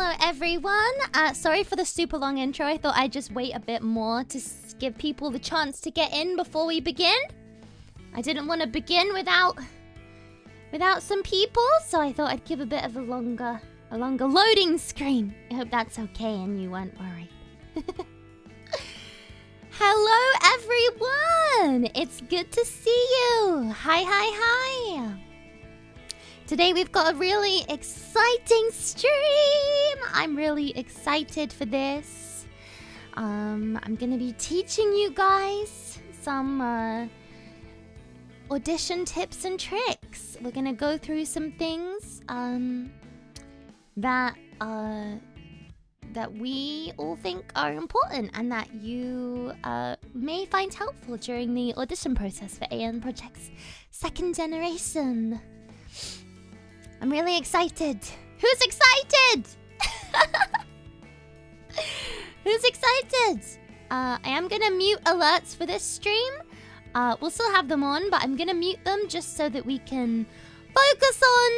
Hello everyone. Sorry for the super long intro. I thought I'd just wait a bit more to give people the chance to get in before we begin. I didn't want to begin without some people, so I thought I'd give a bit of a longer loading screen. I hope that's okay and you weren't worried. Hello everyone. It's good to see you. Hi. Today we've got a really exciting stream. I'm really excited for this. I'm gonna be teaching you guys some audition tips and tricks. We're gonna go through some things that we all think are important and that you may find helpful during the audition process for EIEN Projects second generation. I'm really excited. Who's excited? Who's excited? I am gonna mute alerts for this stream. We'll still have them on, but I'm gonna mute them just so that we can focus on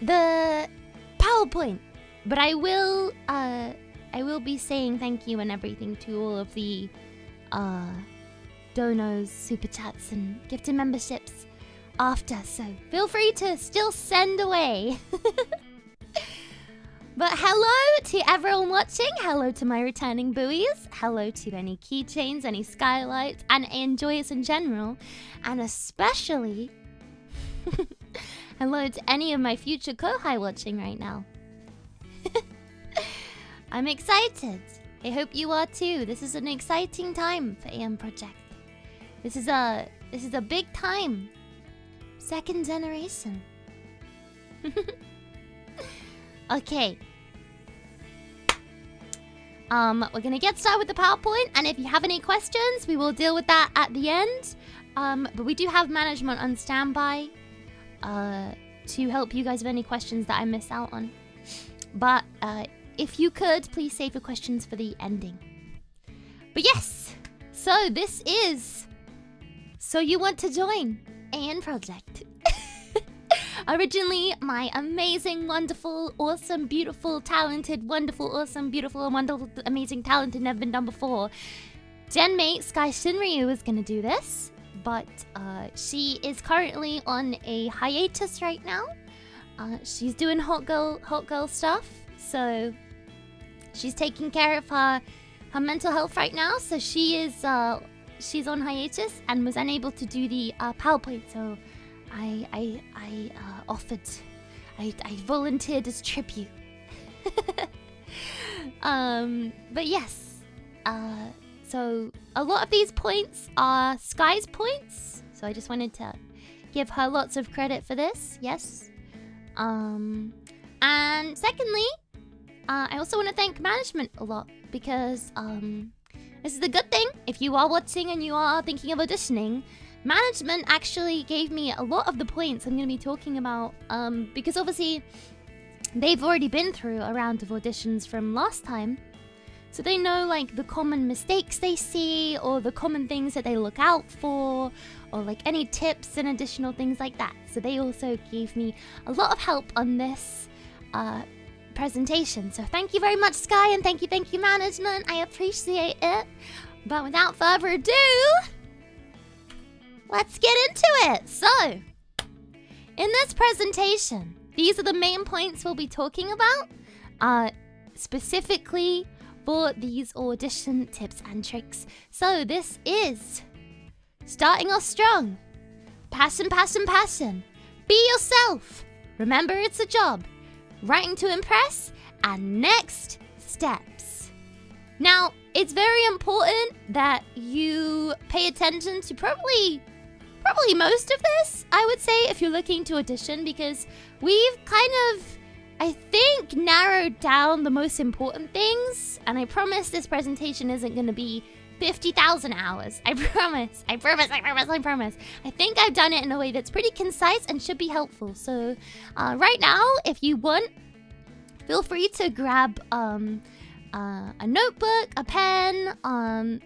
the PowerPoint. But I will be saying thank you and everything to all of the donos, super chats, and gifted memberships after, so feel free to still send away. But hello to everyone watching. Hello to my returning buoys. Hello to any keychains, any skylights, and enjoyers in general. And especially hello to any of my future KOUHAI watching right now. I'm excited. I hope you are too. This is an exciting time for EIEN Project. This is a big time. Second generation. Okay. We're gonna get started with the PowerPoint, and if you have any questions, we will deal with that at the end. But we do have management on standby to help you guys with any questions that I miss out on. But if you could, please save your questions for the ending. But yes, so this is So You Want to Join EIEN Project. Originally, my amazing, wonderful, awesome, beautiful, talented, wonderful, awesome, beautiful, and wonderful, amazing, talented, never been done before Genmate Skye Shinryu was gonna do this, but she is currently on a hiatus right now. She's doing hot girl stuff, so she's taking care of her mental health right now. So she's on hiatus and was unable to do the PowerPoint. So I volunteered as tribute. But yes, so a lot of these points are Skye's points. So I just wanted to give her lots of credit for this. Yes. And secondly, I also want to thank management a lot because this is the good thing. If you are watching and you are thinking of auditioning, management actually gave me a lot of the points I'm going to be talking about because obviously they've already been through a round of auditions from last time. So they know like the common mistakes they see or the common things that they look out for or like any tips and additional things like that. So they also gave me a lot of help on this presentation. So thank you very much, Skye, and thank you management. I appreciate it. But without further ado, let's get into it. So, in this presentation, these are the main points we'll be talking about, specifically for these audition tips and tricks. So this is starting off strong. Passion. Be yourself. Remember it's a job. Writing to impress. And next steps. Now, it's very important that you pay attention to probably most of this, I would say, if you're looking to audition, because we've kind of, I think, narrowed down the most important things, and I promise this presentation isn't going to be 50,000 hours. I promise. I think I've done it in a way that's pretty concise and should be helpful. So right now, if you want, feel free to grab a notebook, a pen,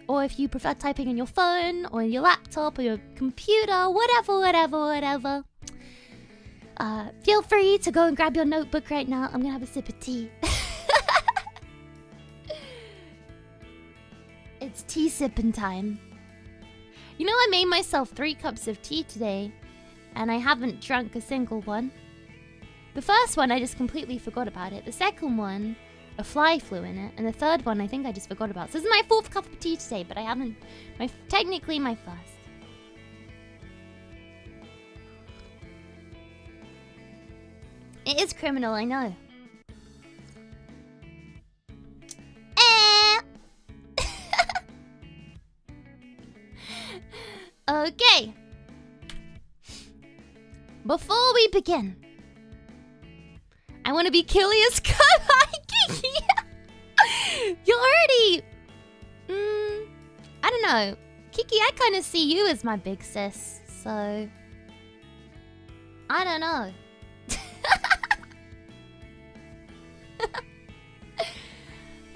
or if you prefer typing on your phone or your laptop or your computer, whatever. Feel free to go and grab your notebook right now. I'm gonna have a sip of tea. It's tea sipping time. You know, I made myself 3 cups of tea today, and I haven't drunk a single one. The first one, I just completely forgot about it. The second one, a fly flew in it, and the third one, I think I just forgot about. So this is my 4th cup of tea today, but I haven't... technically my first. It is criminal, I know. Okay. Before we begin, I want to be Kilia's KOUHAI Kiki. You're already... I don't know. Kiki, I kind of see you as my big sis, so... I don't know.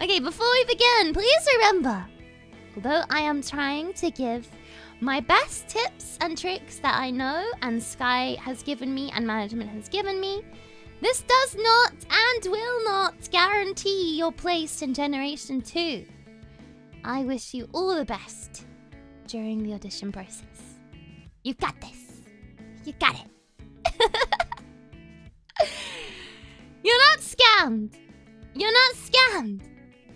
Okay, before we begin, please remember, although I am trying to give my best tips and tricks that I know and Skye has given me and management has given me, this does not and will not guarantee your place in Generation 2. I wish you all the best during the audition process. You've got this. You got it. You're not scammed. You're not scammed.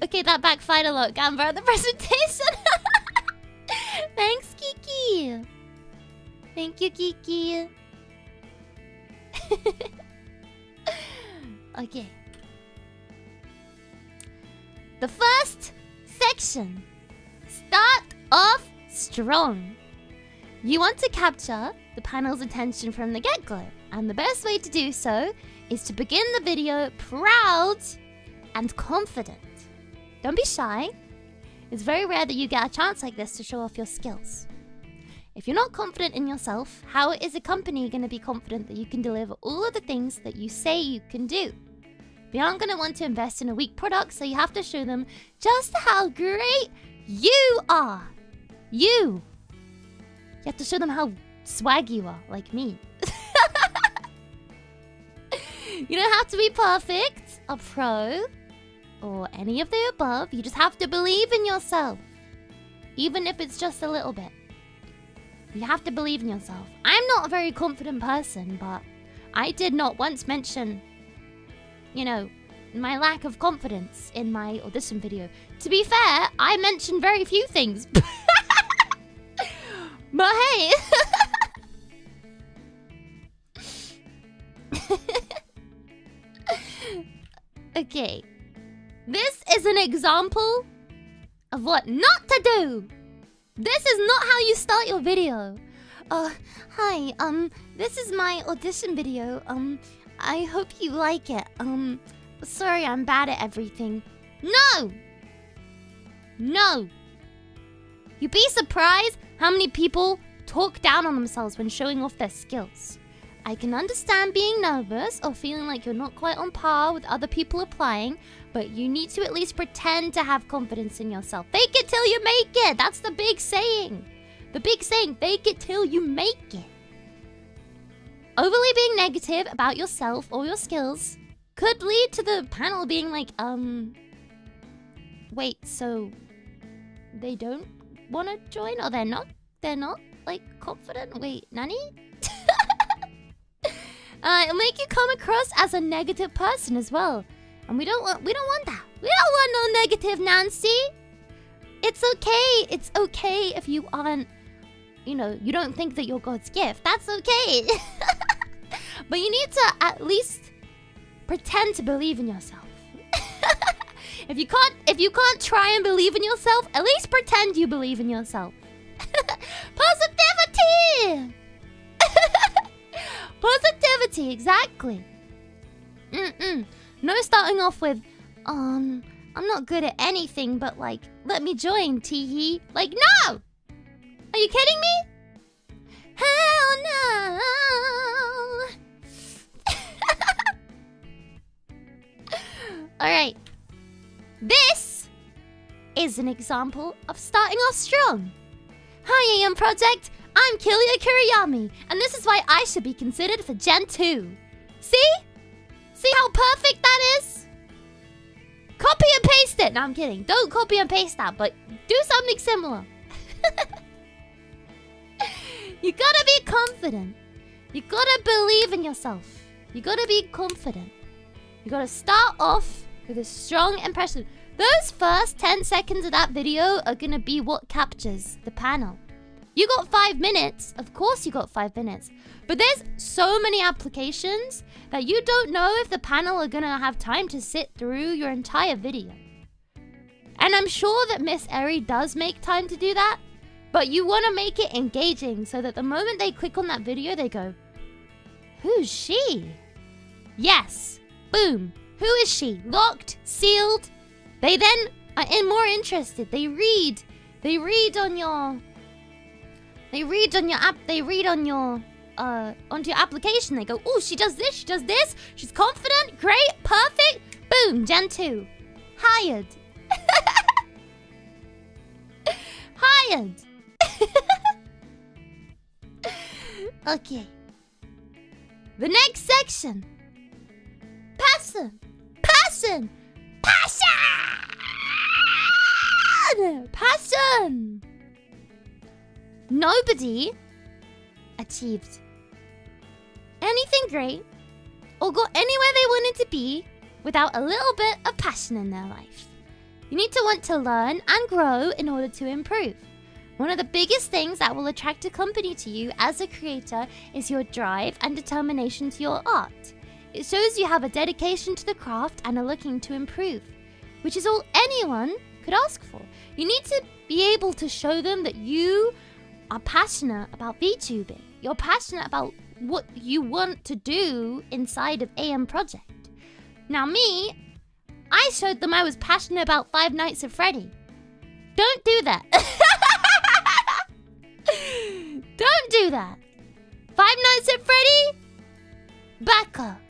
Okay, that backfired a lot. Gamba at the presentation. Thanks, Kiki. Thank you, Kiki. Okay. The first section. Start off strong. You want to capture the panel's attention from the get-go, and the best way to do so is to begin the video proud and confident. Don't be shy. It's very rare that you get a chance like this to show off your skills. If you're not confident in yourself, how is a company going to be confident that you can deliver all of the things that you say you can do? They aren't going to want to invest in a weak product, so you have to show them just how great you are. You have to show them how swag you are, like me. You don't have to be perfect, a pro, or any of the above. You just have to believe in yourself. Even if it's just a little bit. You have to believe in yourself. I'm not a very confident person, but I did not once mention, you know, my lack of confidence in my audition video. To be fair, I mentioned very few things. But hey. Okay. This is an example of what not to do. This is not how you start your video. Hi, this is my audition video. I hope you like it. Sorry, I'm bad at everything. No! No! You'd be surprised how many people talk down on themselves when showing off their skills. I can understand being nervous or feeling like you're not quite on par with other people applying, but you need to at least pretend to have confidence in yourself. Fake it till you make it. That's the big saying. The big saying, fake it till you make it. Overly being negative about yourself or your skills could lead to the panel being like, wait, so they don't want to join? Or they're not, like, confident? Wait, nani? It'll make you come across as a negative person as well. And we don't want that. We don't want no negative Nancy. It's okay. It's okay if you aren't, you know, you don't think that you're God's gift. That's okay. But you need to at least pretend to believe in yourself. If you can't try and believe in yourself, at least pretend you believe in yourself. Positivity! Positivity, exactly. No starting off with, I'm not good at anything, but like, let me join, teehee. Like, no! Are you kidding me? Hell no! Alright. This is an example of starting off strong. Hi, EIEN Project. I'm Kilia Kurayami, and this is why I should be considered for Gen 2. See? See how perfect that is? Copy and paste it. No, I'm kidding. Don't copy and paste that, but Do something similar. You gotta be confident. You gotta believe in yourself. You gotta be confident. You gotta start off with a strong impression. Those first 10 seconds of that video are gonna be what captures the panel. You got 5 minutes. Of course you got 5 minutes. But there's so many applications that you don't know if the panel are gonna have time to sit through your entire video. And I'm sure that Miss Eri does make time to do that. But you want to make it engaging so that the moment they click on that video, they go, who's she? Yes. Boom. Who is she? Locked, sealed. They then are more interested. They read on your onto your application. They go, oh, she does this, she does this. She's confident, great, perfect. Boom, Gen 2. Hired. Hired. Okay. The next section. Passion. Passion. Passion. Passion. Nobody achieved anything great or got anywhere they wanted to be without a little bit of passion in their life. You need to want to learn and grow in order to improve. One of the biggest things that will attract a company to you as a creator is your drive and determination to your art. It shows you have a dedication to the craft and are looking to improve, which is all anyone could ask for. You need to be able to show them that you are passionate about VTubing. You're passionate about what you want to do inside of EIEN Project. Now me, I showed them I was passionate about Five Nights at Freddy. Don't do that. Don't do that. Five Nights at Freddy? Back up.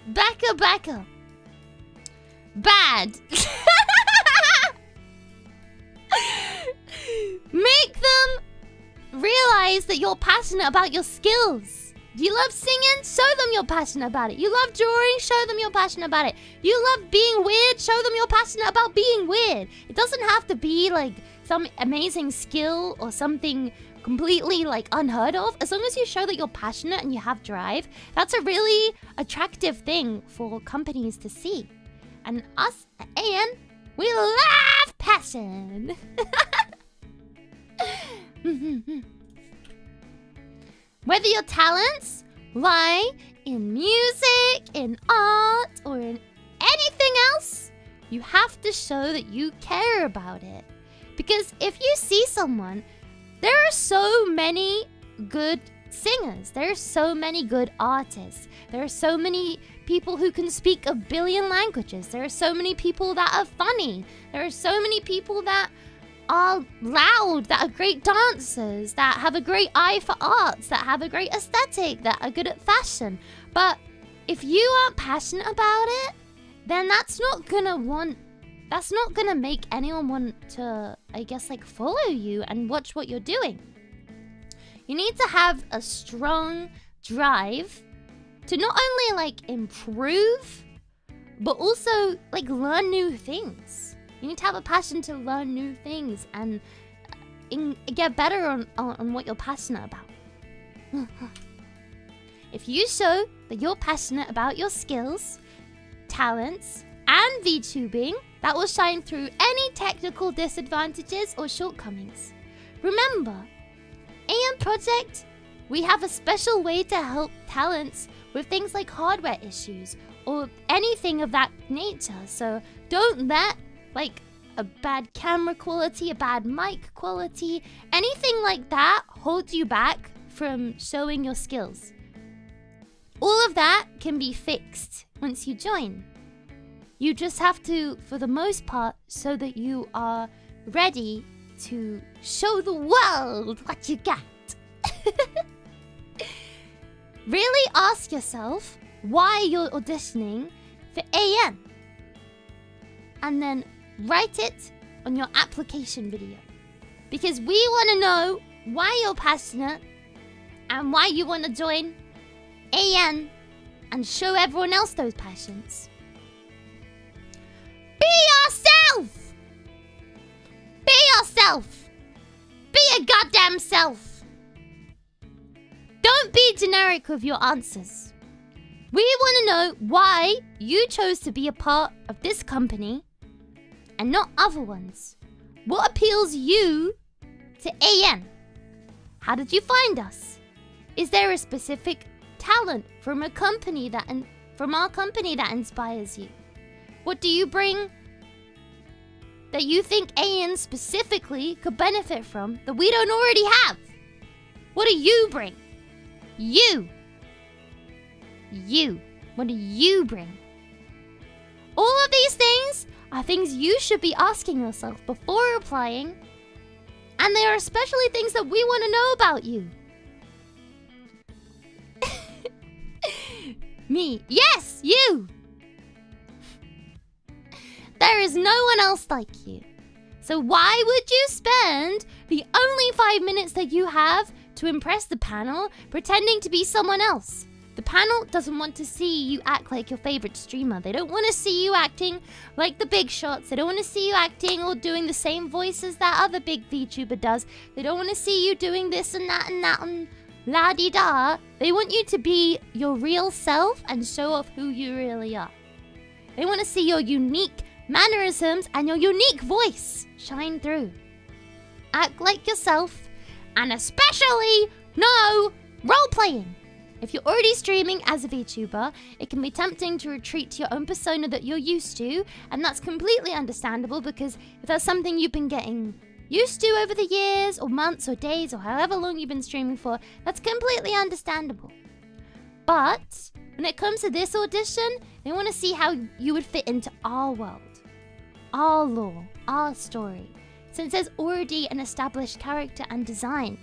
Back up. Bad. Make them realize that you're passionate about your skills. Do you love singing? Show them you're passionate about it. You love drawing? Show them you're passionate about it. You love being weird? Show them you're passionate about being weird. It doesn't have to be like some amazing skill or something completely like unheard of. As long as you show that you're passionate and you have drive, that's a really attractive thing for companies to see. And us at EIEN, we love passion. Whether your talents lie in music, in art, or in anything else, you have to show that you care about it. Because if you see someone, there are so many good singers. There are so many good artists. There are so many people who can speak a billion languages. There are so many people that are funny. There are so many people that are loud, that are great dancers, that have a great eye for arts, that have a great aesthetic, that are good at fashion. But if you aren't passionate about it, then that's not gonna make anyone want to, I guess, like follow you and watch what you're doing. You need to have a strong drive to not only like improve, but also like learn new things. You need to have a passion to learn new things and get better on what you're passionate about. If you show that you're passionate about your skills, talents, and VTubing, that will shine through any technical disadvantages or shortcomings. Remember, EIEN Project, we have a special way to help talents with things like hardware issues or anything of that nature. So don't let like a bad camera quality, a bad mic quality, anything like that hold you back from showing your skills. All of that can be fixed once you join. You just have to, for the most part, show that you are ready to show the world what you got. Really ask yourself why you're auditioning for EIEN. And then write it on your application video. Because we want to know why you're passionate and why you want to join EIEN and show everyone else those passions. Be yourself! Be damn self. Don't be generic with your answers. We want to know why you chose to be a part of this company and not other ones. What appeals you to EIEN? How did you find us? Is there a specific talent from our company that inspires you? What do you bring that you think EIEN specifically could benefit from that we don't already have? What do you bring? You. What do you bring? All of these things are things you should be asking yourself before applying, and they are especially things that we want to know about you. Me. Yes, you! There is no one else like you. So why would you spend the only 5 minutes that you have to impress the panel pretending to be someone else? The panel doesn't want to see you act like your favorite streamer. They don't want to see you acting like the big shots. They don't want to see you acting or doing the same voices that other big VTuber does. They don't want to see you doing this and that and la-di-da. They want you to be your real self and show off who you really are. They want to see your unique mannerisms and your unique voice shine through. Act like yourself, and especially no role-playing. If you're already streaming as a VTuber, it can be tempting to retreat to your own persona that you're used to, and that's completely understandable because if that's something you've been getting used to over the years, or months, or days, or however long you've been streaming for, that's completely understandable. But when it comes to this audition, they want to see how you would fit into our world, our lore, our story, since there's already an established character and design.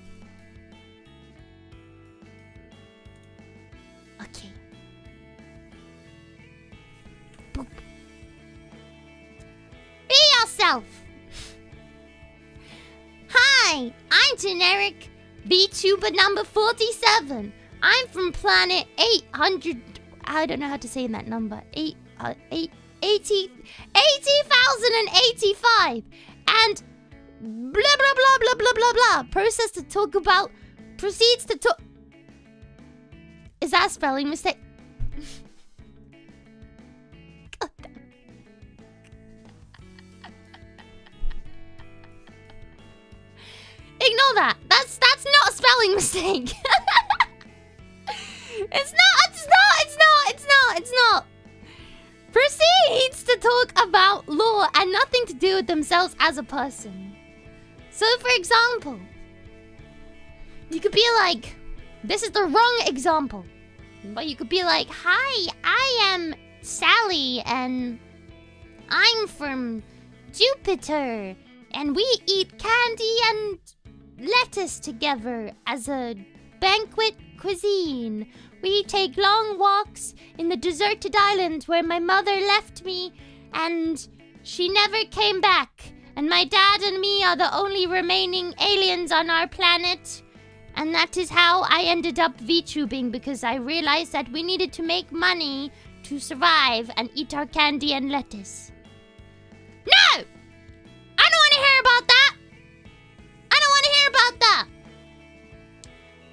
Okay. Boop. Be yourself! Hi, I'm generic VTuber number 47. I'm from planet 800... I don't know how to say that number. 80,085. And blah, blah, blah, blah, blah, blah, blah. Proceeds to talk about... Is that a spelling mistake? God damn. Ignore that. That's not a spelling mistake. It's not. Proceeds to talk about lore and nothing to do with themselves as a person. So, for example, you could be like, this is the wrong example, but you could be like, hi, I am Sally, and I'm from Jupiter, and we eat candy and lettuce together as a banquet cuisine. We take long walks in the deserted island where my mother left me, and she never came back. And my dad and me are the only remaining aliens on our planet. And that is how I ended up VTubing, because I realized that we needed to make money to survive and eat our candy and lettuce. No! I don't want to hear about that! I don't want to hear about that!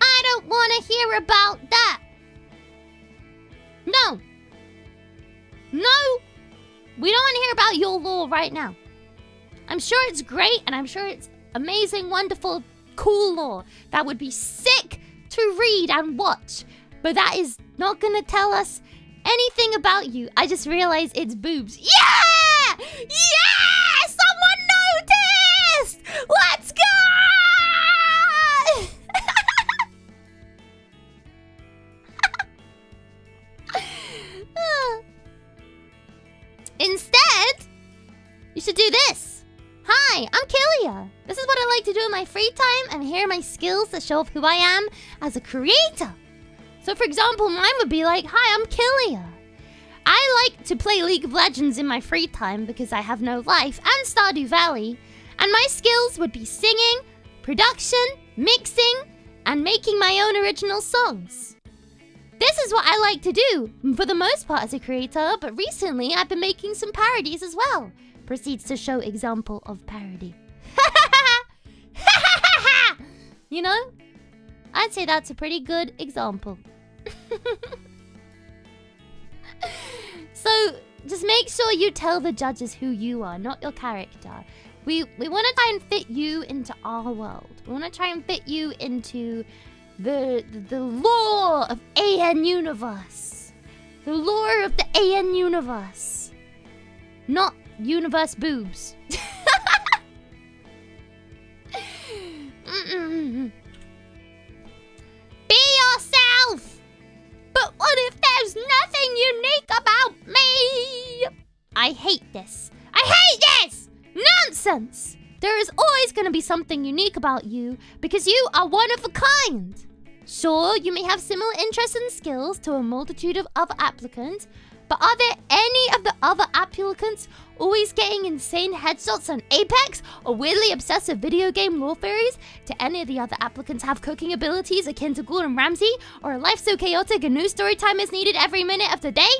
I don't want to hear about that! No! No! We don't want to hear about your lore right now. I'm sure it's great, and I'm sure it's amazing, wonderful, cool lore that would be sick to read and watch, but that is not gonna tell us anything about you. I just realized it's boobs. Yeah! Yeah! Someone noticed! Let's go! Instead, you should do this. Hi, I'm Kilia. This is what I like to do in my free time, and here are my skills that show off who I am as a creator. So for example, mine would be like, hi, I'm Kilia. I like to play League of Legends in my free time because I have no life, and Stardew Valley. And my skills would be singing, production, mixing, and making my own original songs. This is what I like to do, for the most part as a creator, but recently I've been making some parodies as well. Proceeds to show example of parody. You know? I'd say that's a pretty good example. So, just make sure you tell the judges who you are, not your character. We want to try and fit you into our world. We want to try and fit you into the lore of AN Universe. The lore of the AN Universe. Not universe boobs. Be yourself! But what if there's nothing unique about me? I hate this. I hate this! Nonsense! There is always going to be something unique about you because you are one of a kind. Sure, you may have similar interests and skills to a multitude of other applicants, but are there any of the other applicants always getting insane headshots on Apex or weirdly obsessive video game lore theories? Do any of the other applicants have cooking abilities akin to Gordon Ramsay or a life so chaotic and new story time is needed every minute of the day?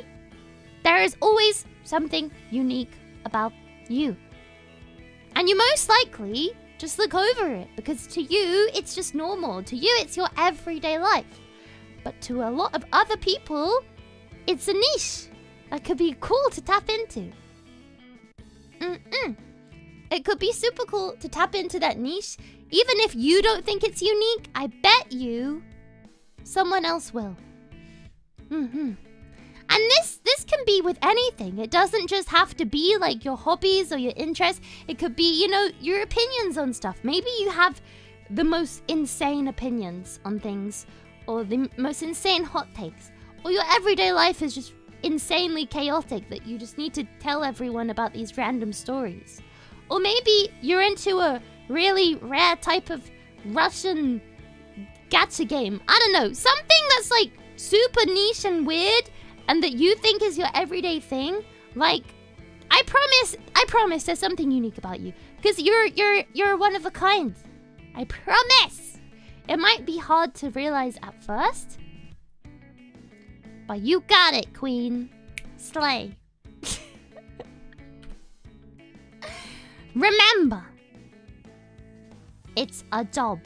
There is always something unique about you. And you most likely just look over it because to you, it's just normal. To you, it's your everyday life. But to a lot of other people, it's a niche that could be cool to tap into. It could be super cool to tap into that niche. Even if you don't think it's unique, I bet you someone else will. And this can be with anything. It doesn't just have to be like your hobbies or your interests. It could be, you know, your opinions on stuff. Maybe you have the most insane opinions on things or the most insane hot takes. Or your everyday life is just insanely chaotic that you just need to tell everyone about these random stories. Or maybe you're into a really rare type of Russian gacha game. I don't know. Something that's like super niche and weird and that you think is your everyday thing. Like, I promise there's something unique about you. Because you're one of a kind. I promise. It might be hard to realize at first. But you got it, Queen. Slay. Remember, it's a job.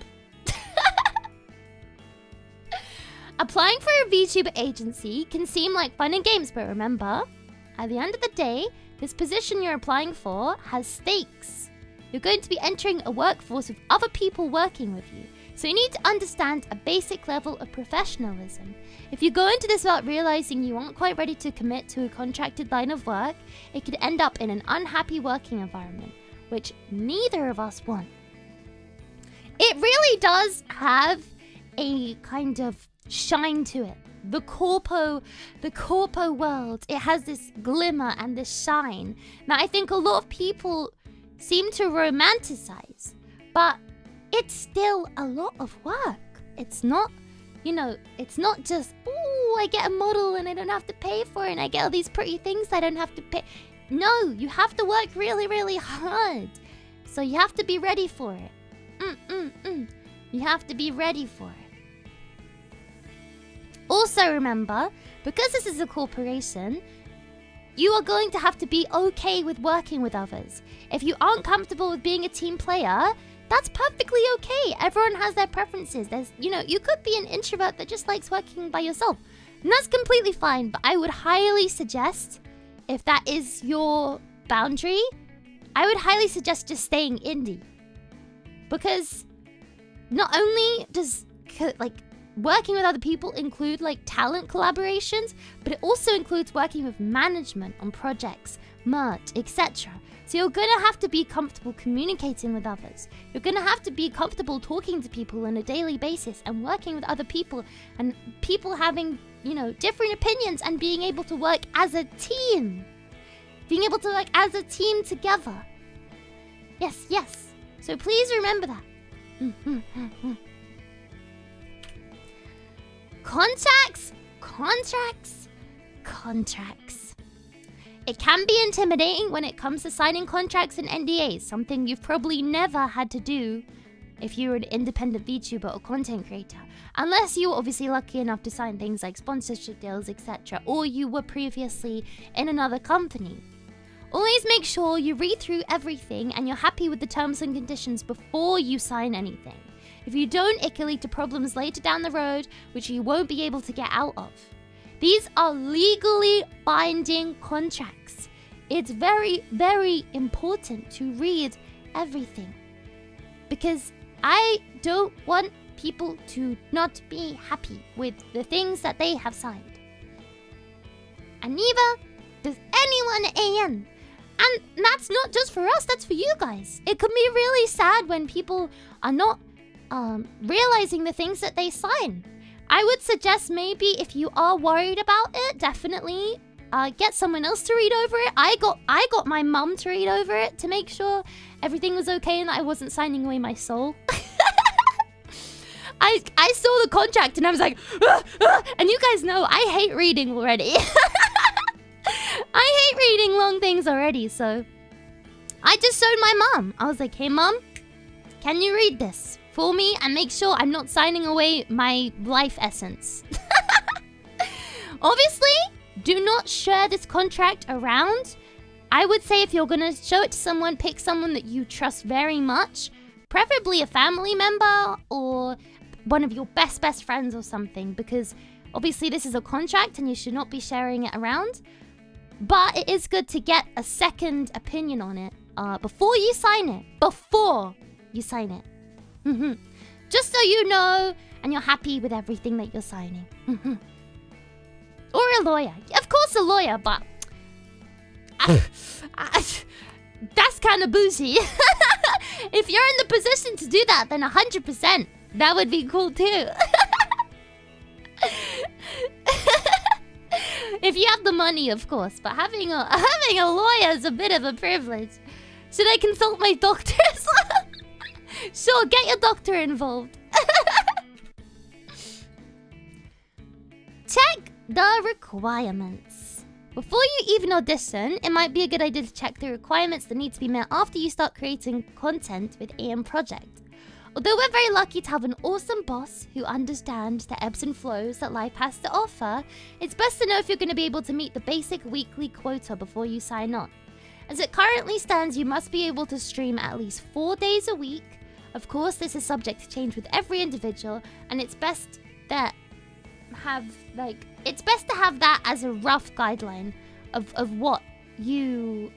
Applying for a VTuber agency can seem like fun and games, but remember, at the end of the day, this position you're applying for has stakes. You're going to be entering a workforce with other people working with you, so you need to understand a basic level of professionalism. If you go into this without realizing you aren't quite ready to commit to a contracted line of work, it could end up in an unhappy working environment, which neither of us want. It really does have a kind of shine to it. The corpo world, it has this glimmer and this shine that I think a lot of people seem to romanticize. But it's still a lot of work. It's not, you know, it's not just, ooh, I get a model and I don't have to pay for it and I get all these pretty things I don't have to pay. No, you have to work really, really hard. So you have to be ready for it. You have to be ready for it. Also remember, because this is a corporation, you are going to have to be okay with working with others. If you aren't comfortable with being a team player, that's perfectly okay. Everyone has their preferences. There's, you know, you could be an introvert that just likes working by yourself. And that's completely fine, but I would highly suggest, if that is your boundary, I would highly suggest just staying indie. Because not only does, like, working with other people include like talent collaborations, but it also includes working with management on projects, merch, etc. So you're gonna have to be comfortable communicating with others. You're gonna have to be comfortable talking to people on a daily basis and working with other people and people having, you know, different opinions and being able to work as a team. Being able to work as a team together. Yes, yes. So please remember that. Contracts. It can be intimidating when it comes to signing contracts and NDAs, something you've probably never had to do if you're an independent VTuber or content creator, unless you were obviously lucky enough to sign things like sponsorship deals, etc., or you were previously in another company. Always make sure you read through everything and you're happy with the terms and conditions before you sign anything. If you don't, it can lead to problems later down the road, which you won't be able to get out of. These are legally binding contracts. It's very, very important to read everything. Because I don't want people to not be happy with the things that they have signed. And neither does anyone at AN. And that's not just for us, that's for you guys. It can be really sad when people are not realizing the things that they sign. I would suggest maybe if you are worried about it, definitely get someone else to read over it. I got my mum to read over it to make sure everything was okay and that I wasn't signing away my soul. I saw the contract and I was like, and you guys know I hate reading already. I hate reading long things already, so I just showed my mum. I was like, hey mum, can you read this for me and make sure I'm not signing away my life essence? Obviously, do not share this contract around. I would say if you're gonna show it to someone, pick someone that you trust very much, preferably a family member or one of your best friends or something, because obviously this is a contract and you should not be sharing it around. But it is good to get a second opinion on it before you sign it. Before you sign it. Just so you know and you're happy with everything that you're signing. Or a lawyer. Of course a lawyer, but that's kind of bougie. If you're in the position to do that, then 100%. That would be cool too. If you have the money, of course. But having a lawyer is a bit of a privilege. Should I consult my doctor as well? Sure, get your doctor involved. Check the requirements. Before you even audition, it might be a good idea to check the requirements that need to be met after you start creating content with EIEN Project. Although we're very lucky to have an awesome boss who understands the ebbs and flows that life has to offer, it's best to know if you're going to be able to meet the basic weekly quota before you sign on. As it currently stands, you must be able to stream at least 4 days a week. Of course, this is subject to change with every individual, and it's best to have that as a rough guideline of what you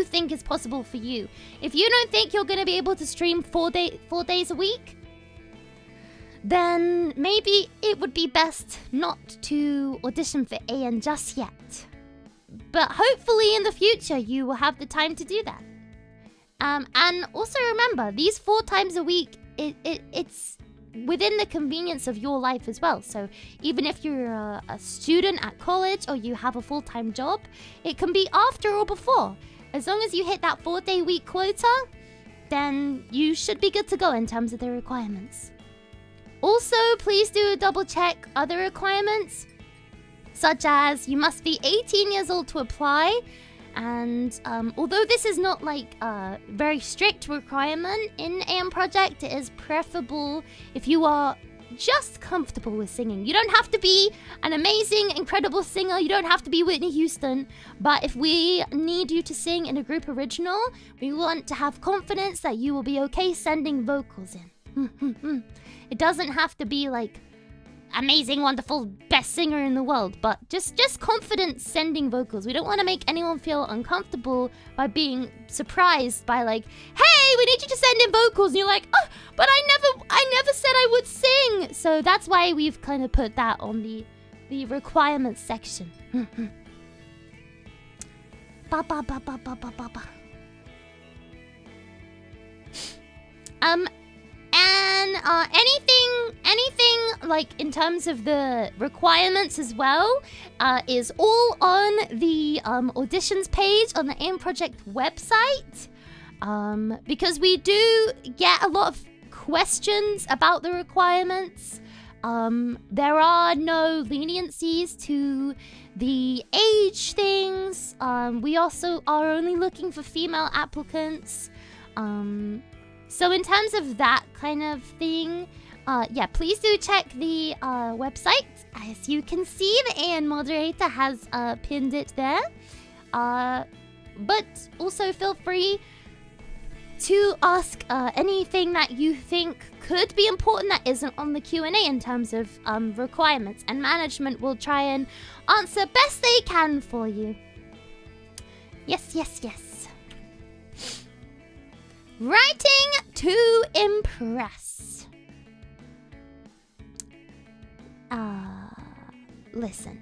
think is possible for you. If you don't think you're going to be able to stream 4 days a week, then maybe it would be best not to audition for AN just yet. But hopefully in the future you will have the time to do that. And also remember, these 4 times a week, it's within the convenience of your life as well. So even if you're a student at college or you have a full-time job, it can be after or before. As long as you hit that 4-day week quota, then you should be good to go in terms of the requirements. Also, please do double check other requirements, such as you must be 18 years old to apply. And although this is not like a very strict requirement in EIEN Project, it is preferable if you are just comfortable with singing. You don't have to be an amazing, incredible singer. You don't have to be Whitney Houston. But if we need you to sing in a group original, we want to have confidence that you will be okay sending vocals in. It doesn't have to be like amazing, wonderful, best singer in the world, but just confident sending vocals. We don't want to make anyone feel uncomfortable by being surprised by like, hey, we need you to send in vocals, and you're like, oh, but I never said I would sing. So that's why we've kind of put that on the requirements section. And anything like in terms of the requirements as well is all on the auditions page on the EIEN Project website, because we do get a lot of questions about the requirements. There are no leniencies to the age things. We also are only looking for female applicants. So in terms of that kind of thing, yeah, please do check the website. As you can see, the EIEN moderator has pinned it there. But also feel free to ask anything that you think could be important that isn't on the Q&A in terms of requirements, and management will try and answer best they can for you. Yes, yes, yes. Writing to impress. Listen.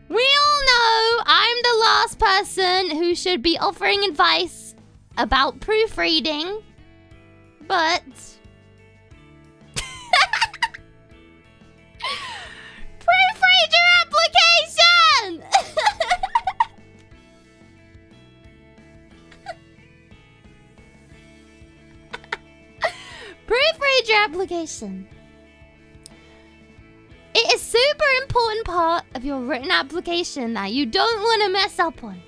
We all know I'm the last person who should be offering advice about proofreading, but proofread your application! Proofread your application. It is super important part of your written application that you don't want to mess up on.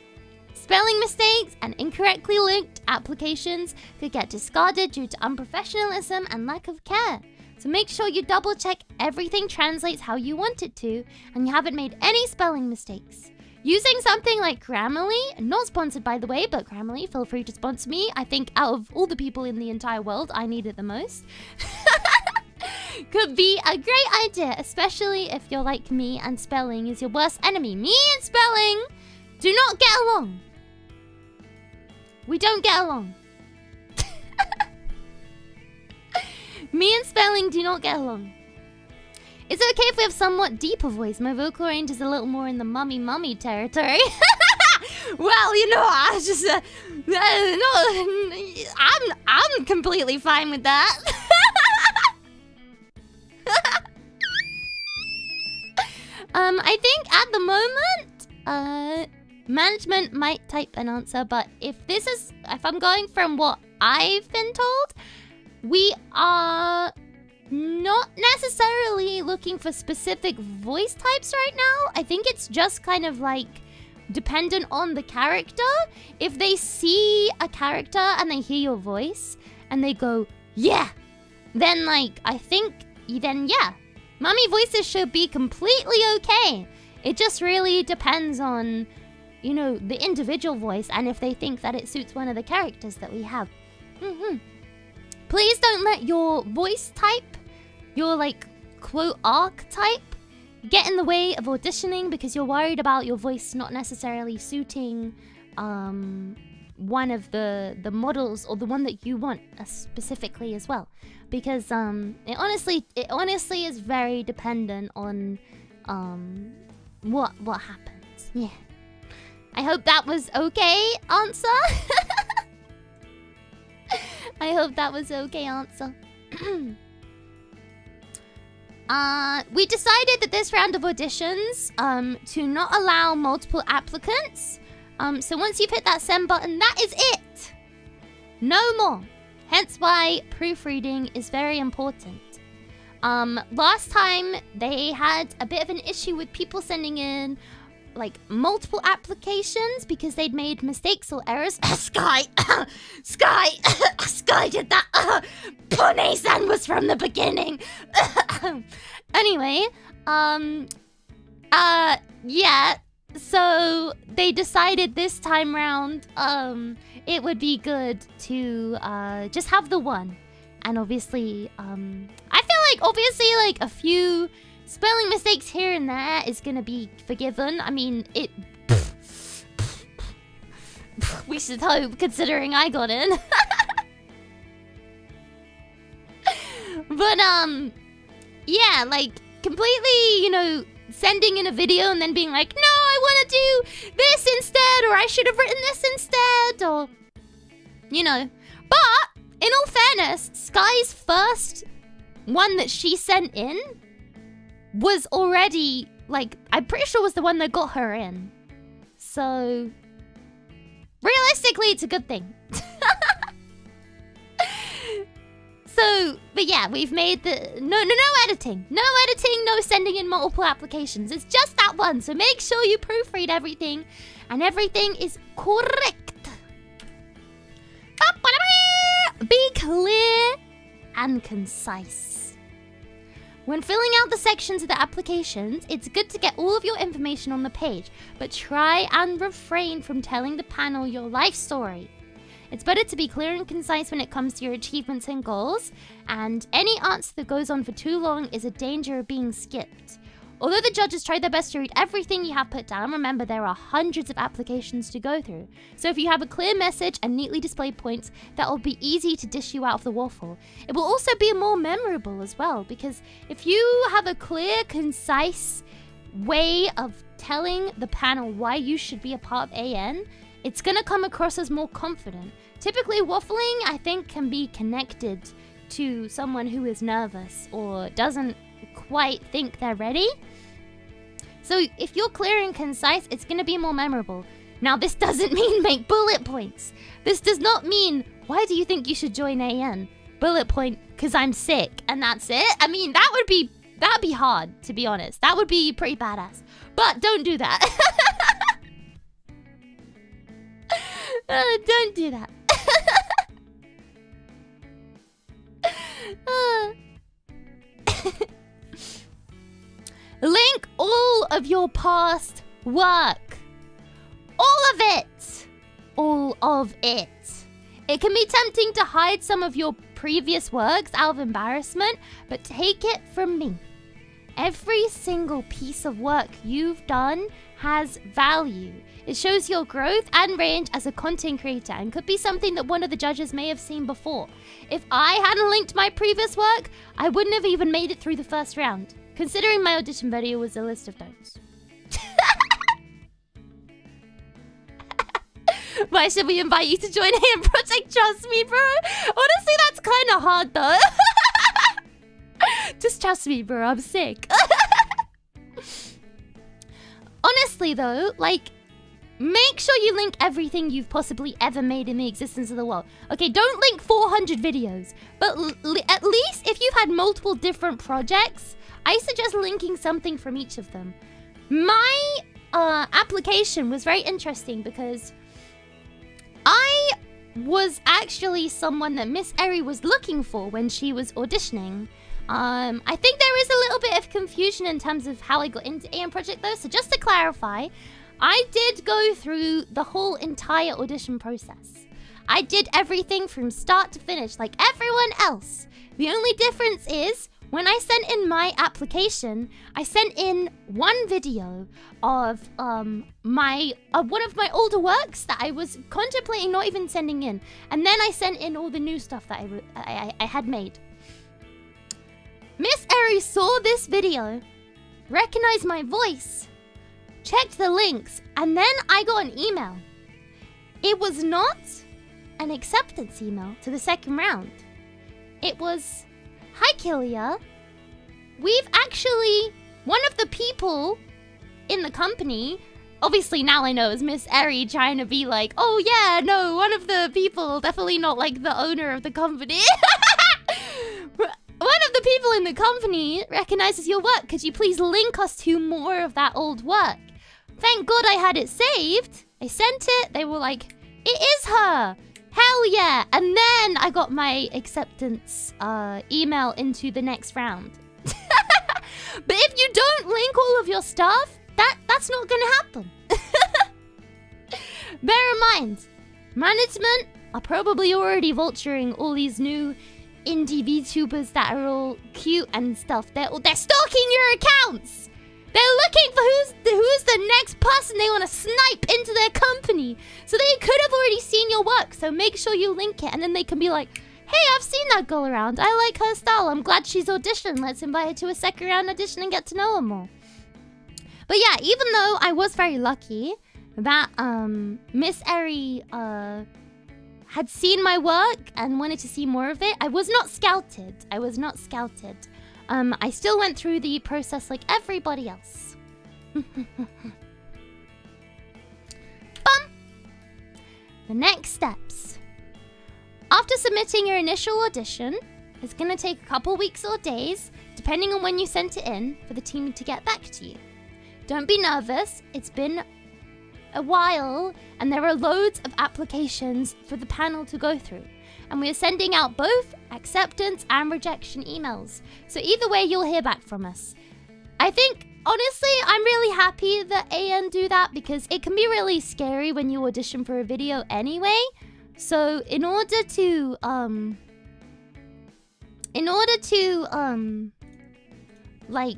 Spelling mistakes and incorrectly linked applications could get discarded due to unprofessionalism and lack of care. So make sure you double check everything translates how you want it to and you haven't made any spelling mistakes. Using something like Grammarly, not sponsored by the way, but Grammarly, feel free to sponsor me. I think out of all the people in the entire world, I need it the most. Could be a great idea, especially if you're like me and spelling is your worst enemy. Me and spelling do not get along. We don't get along. Me and spelling do not get along. It's okay if we have somewhat deeper voice. My vocal range is a little more in the mummy territory. Well, you know, I was just no, I'm completely fine with that. I think at the moment, management might type an answer, but if I'm going from what I've been told, we are not necessarily looking for specific voice types right now. I think it's just kind of like dependent on the character. If they see a character and they hear your voice and they go, yeah, then like, I think, then yeah. Mummy voices should be completely okay. It just really depends on, you know, the individual voice and if they think that it suits one of the characters that we have. Please don't let your voice type, your like quote archetype, get in the way of auditioning because you're worried about your voice not necessarily suiting one of the models or the one that you want specifically as well. Because it honestly is very dependent on what happens. Yeah. I hope that was okay, answer. I hope that was okay, answer. We decided that this round of auditions to not allow multiple applicants. So once you've hit that send button, that is it. No more. Hence why proofreading is very important. Last time they had a bit of an issue with people sending in like multiple applications because they'd made mistakes or errors. Skye did that. Pone-san was from the beginning. Anyway, yeah. So they decided this time round, it would be good to just have the one. And obviously, I feel like obviously like a few spelling mistakes here and there is gonna be forgiven. I mean, we should hope, considering I got in. But yeah, like completely, you know, sending in a video and then being like, no, I want to do this instead, or I should have written this instead, or, you know. But, in all fairness, Skye's first one that she sent in was already, like, I'm pretty sure was the one that got her in. So, realistically, it's a good thing. So, but yeah, we've made the... No editing. No editing, no sending in multiple applications. It's just that one. So make sure you proofread everything. And everything is correct. Be clear and concise. When filling out the sections of the applications, it's good to get all of your information on the page, but try and refrain from telling the panel your life story. It's better to be clear and concise when it comes to your achievements and goals, and any answer that goes on for too long is a danger of being skipped. Although the judges try their best to read everything you have put down, remember there are hundreds of applications to go through. So if you have a clear message and neatly displayed points, that will be easy to dish you out of the waffle. It will also be more memorable as well, because if you have a clear, concise way of telling the panel why you should be a part of AN, it's going to come across as more confident. Typically, waffling, I think, can be connected to someone who is nervous or doesn't quite think they're ready. So if you're clear and concise, it's going to be more memorable. Now, this doesn't mean make bullet points. This does not mean, why do you think you should join AN? Bullet point, because I'm sick, and that's it? I mean, that'd be hard, to be honest. That would be pretty badass. But don't do that. Don't do that. Link all of your past work. All of it. All of it. It can be tempting to hide some of your previous works out of embarrassment, but take it from me. Every single piece of work you've done has value. It shows your growth and range as a content creator and could be something that one of the judges may have seen before. If I hadn't linked my previous work, I wouldn't have even made it through the first round, considering my audition video was a list of notes. Why should we invite you to join EIEN Project? Trust me, bro. Honestly, that's kind of hard, though. Just trust me, bro. I'm sick. Honestly, though, like, make sure you link everything you've possibly ever made in the existence of the world. Okay, don't link 400 videos, but at least if you've had multiple different projects, I suggest linking something from each of them. My application was very interesting because I was actually someone that Miss Eri was looking for when she was auditioning. I think there is a little bit of confusion in terms of how I got into EIEN Project though, so just to clarify, I did go through the whole entire audition process. I did everything from start to finish like everyone else. The only difference is, when I sent in my application, I sent in one video of one of my older works that I was contemplating not even sending in, and then I sent in all the new stuff that I had made. Miss Eri saw this video, recognized my voice, checked the links, and then I got an email. It was not an acceptance email to the second round. It was, "Hi Kilia, we've actually, one of the people in the company," obviously now I know it's Miss Eri trying to be like, "Oh yeah, no, one of the people, definitely not like the owner of the company." "One of the people in the company recognizes your work. Could you please link us to more of that old work?" Thank God I had it saved. I sent it. They were like, "It is her. Hell yeah." And then I got my acceptance email into the next round. But if you don't link all of your stuff, that's not gonna happen. Bear in mind, management are probably already vulturing all these new indie VTubers that are all cute and stuff. They're stalking your accounts. They're looking for who's the next person they want to snipe into their company. So they could have already seen your work. So make sure you link it, and then they can be like, "Hey, I've seen that girl around. I like her style. I'm glad she's auditioned. Let's invite her to a second round audition and get to know her more." But yeah, even though I was very lucky that Miss Eri had seen my work and wanted to see more of it, I was not scouted. I still went through the process like everybody else. The next steps. After submitting your initial audition, it's going to take a couple weeks or days, depending on when you sent it in, for the team to get back to you. Don't be nervous. It's been a while, and there are loads of applications for the panel to go through. and we are sending out both acceptance and rejection emails. So either way, you'll hear back from us. I think, honestly, I'm really happy that AN do that because it can be really scary when you audition for a video anyway. So in order to like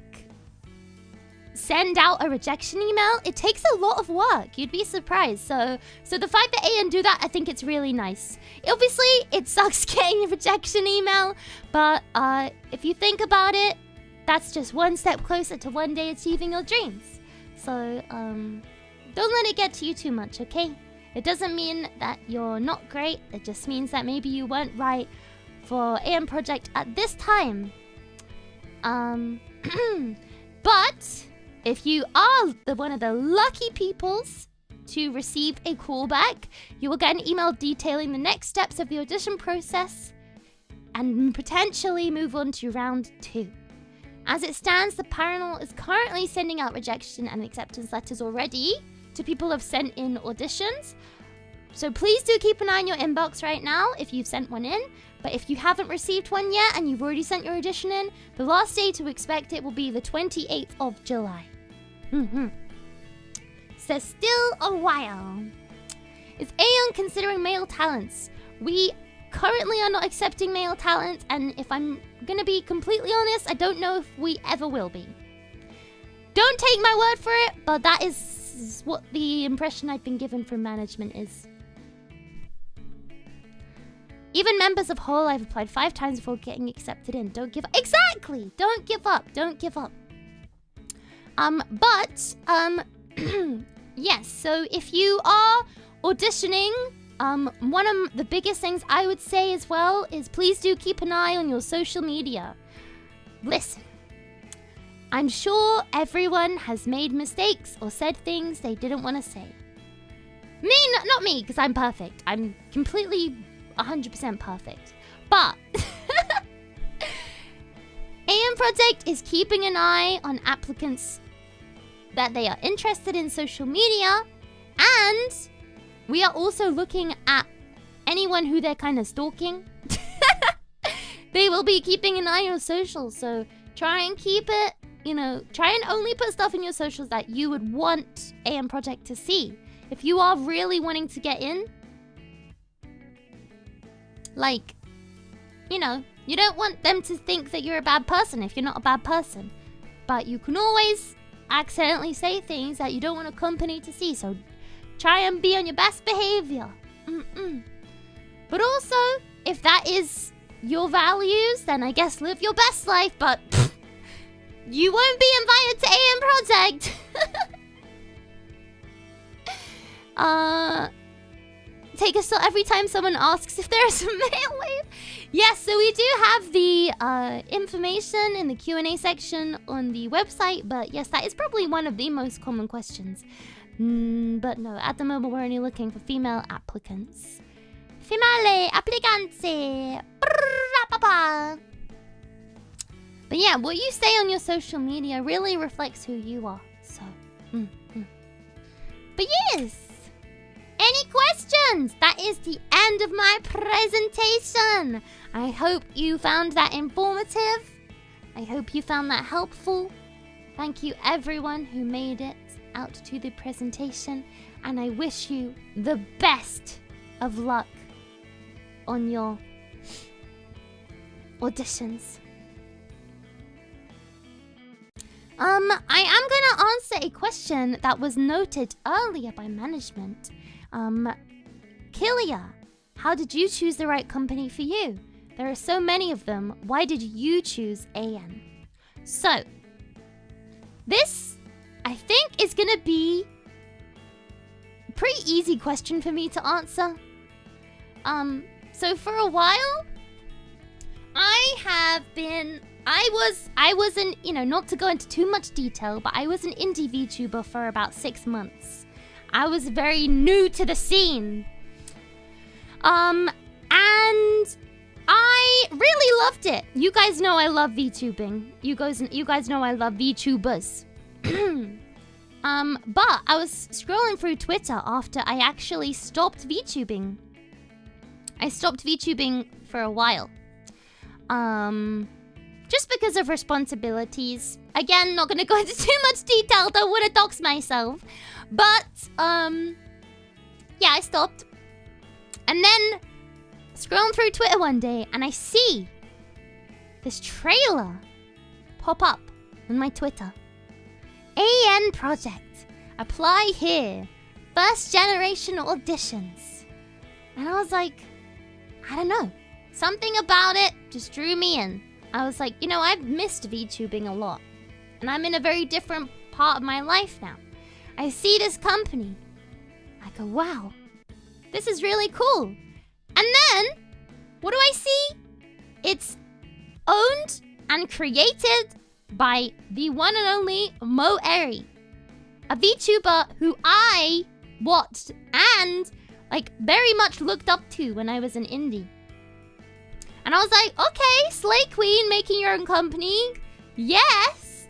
send out a rejection email, it takes a lot of work. You'd be surprised. So the fact that AN do that, I think it's really nice. Obviously, it sucks getting a rejection email, but if you think about it, that's just one step closer to one day achieving your dreams. So don't let it get to you too much, okay? It doesn't mean that you're not great. It just means that maybe you weren't right for EIEN Project at this time. But if you are one of the lucky peoples to receive a callback, you will get an email detailing the next steps of the audition process and potentially move on to round 2. As it stands, the panel is currently sending out rejection and acceptance letters already to people who have sent in auditions. So please do keep an eye on your inbox right now if you've sent one in. But if you haven't received one yet and you've already sent your audition in, the last day to expect it will be the 28th of July. So still a while. Is AEON considering male talents? We currently are not accepting male talents, and if I'm gonna be completely honest, I don't know if we ever will be. Don't take my word for it, but that is what the impression I've been given from management is. Even members of Whole, I've applied 5 times before getting accepted in. Don't give up. Exactly! Don't give up. Don't give up. Yes, so if you are auditioning, one of the biggest things I would say as well is please do keep an eye on your social media. Listen, I'm sure everyone has made mistakes or said things they didn't want to say. Me, not me, because I'm perfect. I'm completely 100% perfect. But EIEN Project is keeping an eye on applicants that they are interested in social media, and we are also looking at anyone who they're kind of stalking. They will be keeping an eye on your socials, so try and keep it, try and only put stuff in your socials that you would want EIEN Project to see. If you are really wanting to get in, like, you don't want them to think that you're a bad person if you're not a bad person. But you can always accidentally say things that you don't want a company to see, so try and be on your best behavior. But also, if that is your values, then I guess live your best life, but you won't be invited to EIEN Project. Take a shot every time someone asks if there is a male wave. Yes, so we do have the information in the Q&A section on the website, but yes, that is probably one of the most common questions. But no, at the moment we're only looking for female applicants. Female applicanze. But yeah, what you say on your social media really reflects who you are. So, But yes, any questions? That is the end of my presentation. I hope you found that informative. I hope you found that helpful. Thank you everyone who made it out to the presentation, and I wish you the best of luck on your auditions. I am gonna answer a question that was noted earlier by management. Kilia, how did you choose the right company for you? There are so many of them. Why did you choose EIEN? So, this, I think, is gonna be a pretty easy question for me to answer. So for a while, I wasn't, not to go into too much detail, but I was an indie VTuber for about 6 months. I was very new to the scene. And I really loved it. You guys know I love VTubing. You guys know I love VTubers. But I was scrolling through Twitter after I actually stopped VTubing. I stopped VTubing for a while. Just because of responsibilities. Again, not gonna go into too much detail, don't wanna dox myself. But, yeah, I stopped. And then, scrolling through Twitter one day, and I see this trailer pop up on my Twitter. EIEN Projects. Apply here. First generation auditions. And I was like, I don't know. Something about it just drew me in. I was like, you know, I've missed VTubing a lot. And I'm in a very different part of my life now. I see this company. I go, wow. This is really cool. And then, what do I see? It's owned and created by the one and only Mo Eri. A VTuber who I watched and, like, very much looked up to when I was an indie. And I was like, okay, Slay Queen, making your own company. Yes.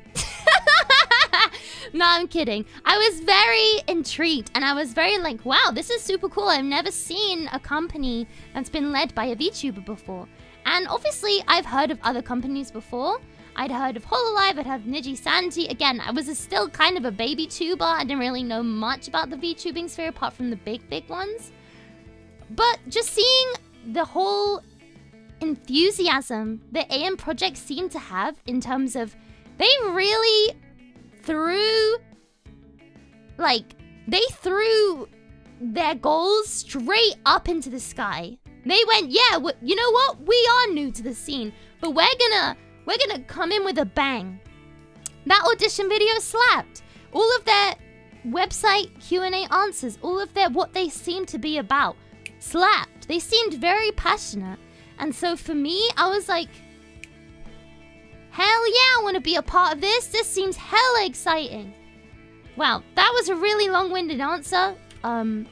No, I'm kidding. I was very intrigued and I was very like, wow, this is super cool. I've never seen a company that's been led by a VTuber before. And obviously, I've heard of other companies before. I'd heard of Hololive, I'd heard of Niji Sanji. Again, I was still kind of a baby tuber. I didn't really know much about the VTubing sphere apart from the big ones. But just seeing the whole enthusiasm that EIEN Projects seem to have in terms of they really threw their goals straight up into the sky. They went, yeah, you know what? We are new to the scene, but we're gonna come in with a bang. That audition video slapped. All of their website Q&A answers, all of their what they seemed to be about slapped. They seemed very passionate. And so for me, I was like, hell yeah, I want to be a part of this. This seems hella exciting. Wow, that was a really long-winded answer. To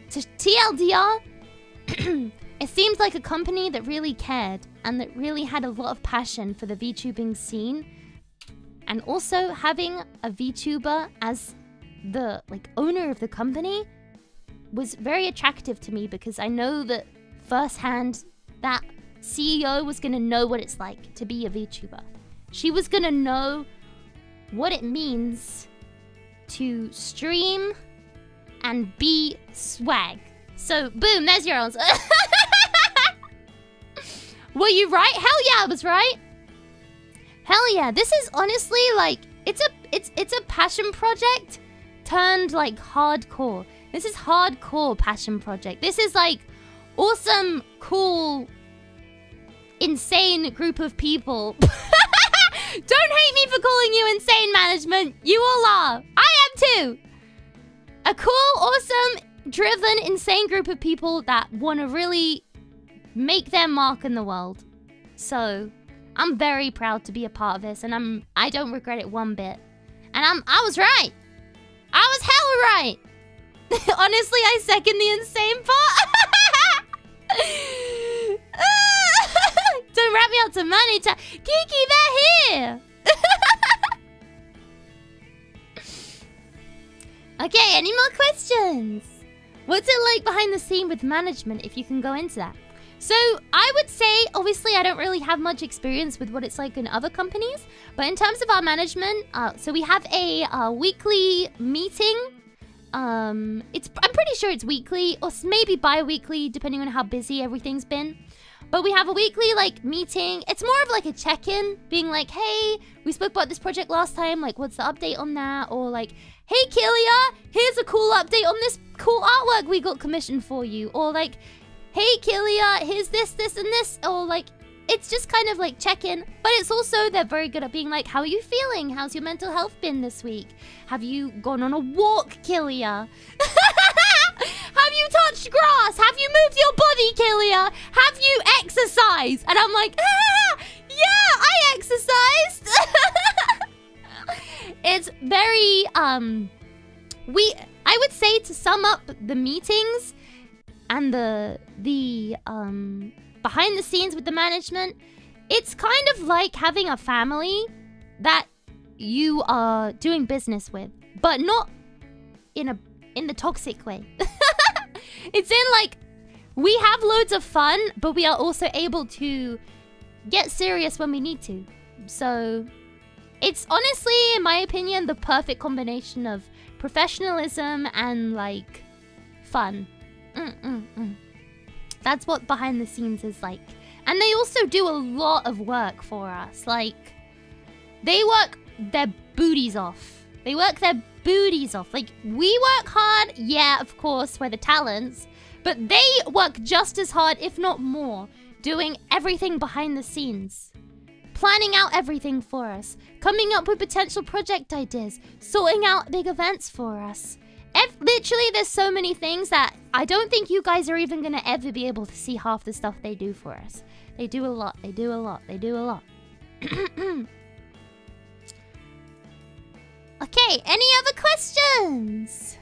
TLDR, it seems like a company that really cared and that really had a lot of passion for the VTubing scene. And also having a VTuber as the owner of the company was very attractive to me because I know that firsthand that CEO was going to know what it's like to be a VTuber. She was going to know what it means to stream and be swag. So, boom, there's your answer. Were you right? Hell yeah, I was right. Hell yeah. This is honestly it's a passion project turned hardcore. This is hardcore passion project. This is awesome, cool, insane group of people. Don't hate me for calling you insane, management. You all are. I am too. A cool, awesome, driven, insane group of people that want to really make their mark in the world. So, I'm very proud to be a part of this, and I don't regret it one bit. And I was right. I was hella right. Honestly, I second the insane part. Don't wrap me up to money. Kiki, they're here. Okay, any more questions? What's it like behind the scene with management, if you can go into that? So, I would say, obviously, I don't really have much experience with what it's like in other companies. But in terms of our management, so we have a weekly meeting. I'm pretty sure it's weekly, or maybe bi-weekly, depending on how busy everything's been. But we have a weekly, meeting. It's more of, a check-in, being like, hey, we spoke about this project last time. What's the update on that? Or, hey, Kilia, here's a cool update on this cool artwork we got commissioned for you. Or, hey, Kilia, here's this, this, and this. Or, it's just kind of, check-in. But it's also, they're very good at being how are you feeling? How's your mental health been this week? Have you gone on a walk, Kilia? Have you touched grass? Have you moved your body, Kilia? Have you exercised? And I'm like, yeah, I exercised. It's very, I would say to sum up the meetings and the behind the scenes with the management, it's kind of like having a family that you are doing business with, but not in the toxic way. It's in we have loads of fun, but we are also able to get serious when we need to. So it's honestly, in my opinion, the perfect combination of professionalism and like fun. That's what behind the scenes is like. And they also do a lot of work for us. Like, they work their booties off. They work their booties off. Like, we work hard, yeah, of course, we're the talents, but they work just as hard, if not more, doing everything behind the scenes. Planning out everything for us. Coming up with potential project ideas. Sorting out big events for us. Literally, there's so many things that I don't think you guys are even going to ever be able to see half the stuff they do for us. They do a lot. They do a lot. They do a lot. Okay, any other questions?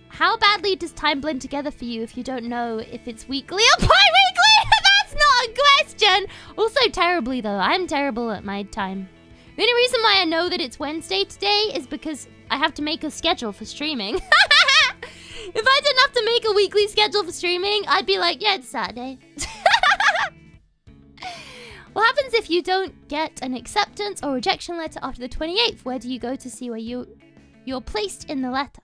How badly does time blend together for you if you don't know if it's weekly or bi-weekly? That's not a question! Also terribly, though. I'm terrible at my time. The only reason why I know that it's Wednesday today is because I have to make a schedule for streaming. If I didn't have to make a weekly schedule for streaming, I'd be like, yeah, it's Saturday. What happens if you don't get an acceptance or rejection letter after the 28th? Where do you go to see where you're placed in the letter?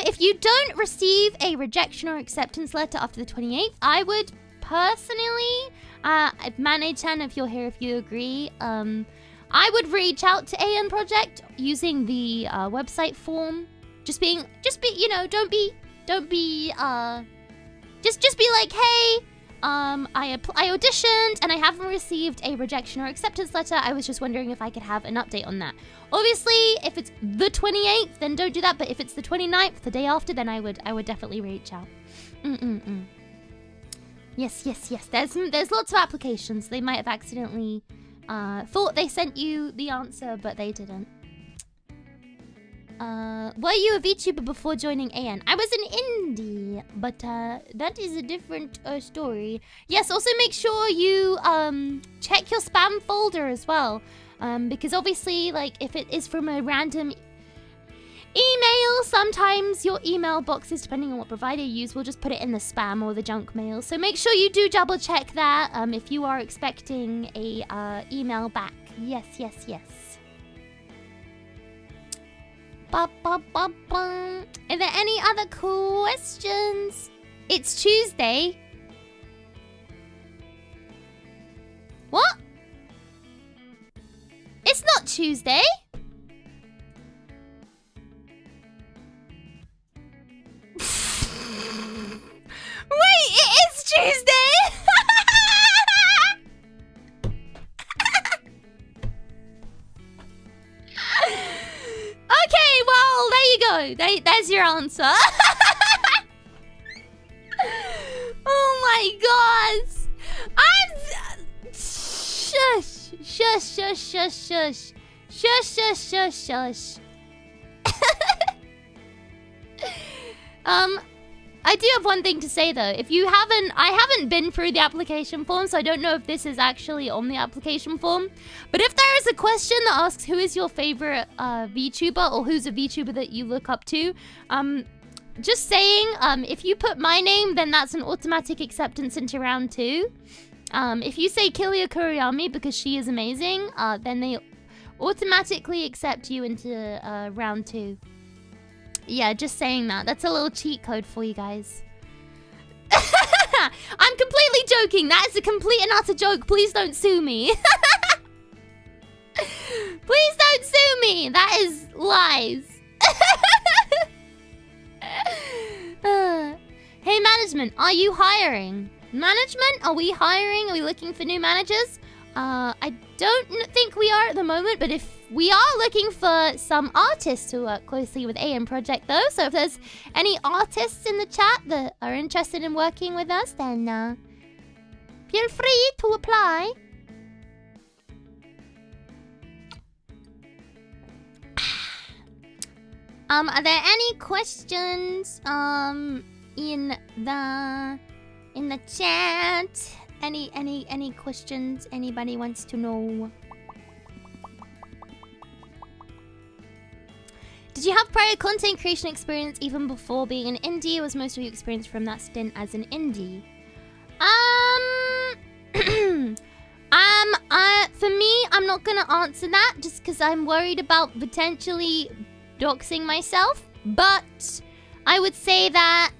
If you don't receive a rejection or acceptance letter after the 28th, I would personally, Manage-chan, if you're here, if you agree, I would reach out to EIEN Project using the website form. Just be, you know, just be like, hey, I auditioned and I haven't received a rejection or acceptance letter. I was just wondering if I could have an update on that. Obviously, if it's the 28th, then don't do that. But if it's the 29th, the day after, then I would definitely reach out. Yes. There's lots of applications. They might have accidentally thought they sent you the answer, but they didn't. Were you a VTuber before joining EIEN? I was an indie, but that is a different story. Yes, also make sure you check your spam folder as well. Because obviously, like, if it is from a random email, sometimes your email boxes, depending on what provider you use, will just put it in the spam or the junk mail. So make sure you do double check that if you are expecting a email back. Yes. Are there any other questions? It's Tuesday. What? It's not Tuesday. Wait, it is Tuesday. Okay, well, there you go. There's your answer. Oh my god. Shush. I do have one thing to say though. If you haven't, I haven't been through the application form, so I don't know if this is actually on the application form. But if there is a question that asks who is your favorite VTuber or who's a VTuber that you look up to, just saying, if you put my name, then that's an automatic acceptance into round 2. If you say Kilia Kurayami because she is amazing, then they automatically accept you into round 2. Yeah, just saying that. That's a little cheat code for you guys. I'm completely joking. That is a complete and utter joke. Please don't sue me. Please don't sue me. That is lies. Hey, management. Are you hiring? Management? Are we hiring? Are we looking for new managers? I don't think we are at the moment, but if we are looking for some artists to work closely with EIEN Project though, so if there's any artists in the chat that are interested in working with us, then feel free to apply. Are there any questions in the chat? Any questions anybody wants to know? Did you have prior content creation experience even before being an indie, or was most of your experience from that stint as an indie? For me, I'm not gonna answer that just because I'm worried about potentially doxing myself. But I would say that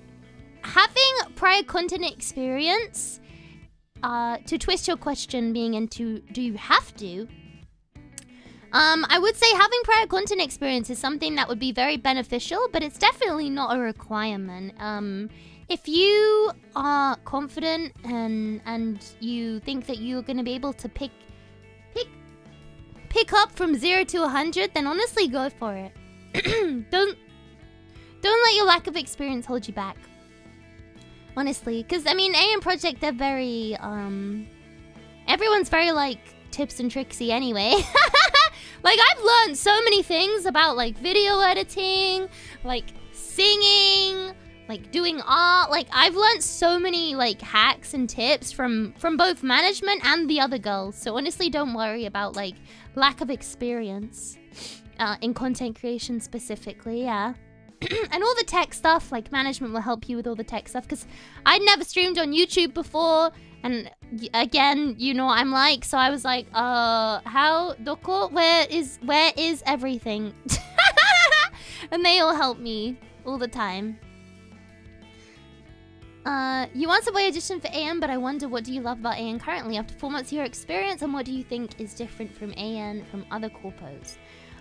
having prior content experience, to twist your question being into do you have to, I would say having prior content experience is something that would be very beneficial, but it's definitely not a requirement. If you are confident and you think that you're going to be able to pick up from 0 to 100, then honestly go for it. Don't let your lack of experience hold you back. Honestly, because I mean, AIEN Project, they're very everyone's very like tips and tricksy anyway. Like I've learned so many things about like video editing, like singing, like doing art. Like I've learned so many like hacks and tips from both management and the other girls. So honestly, don't worry about like lack of experience in content creation specifically. Yeah. And all the tech stuff, like management will help you with all the tech stuff, because I'd never streamed on YouTube before, and again, you know what I'm like, so I was like, how, doko, where is everything? And they all help me all the time. You answered why audition for AIEN, but I wonder, what do you love about AIEN currently after 4 months of your experience, and what do you think is different from AIEN from other corpos?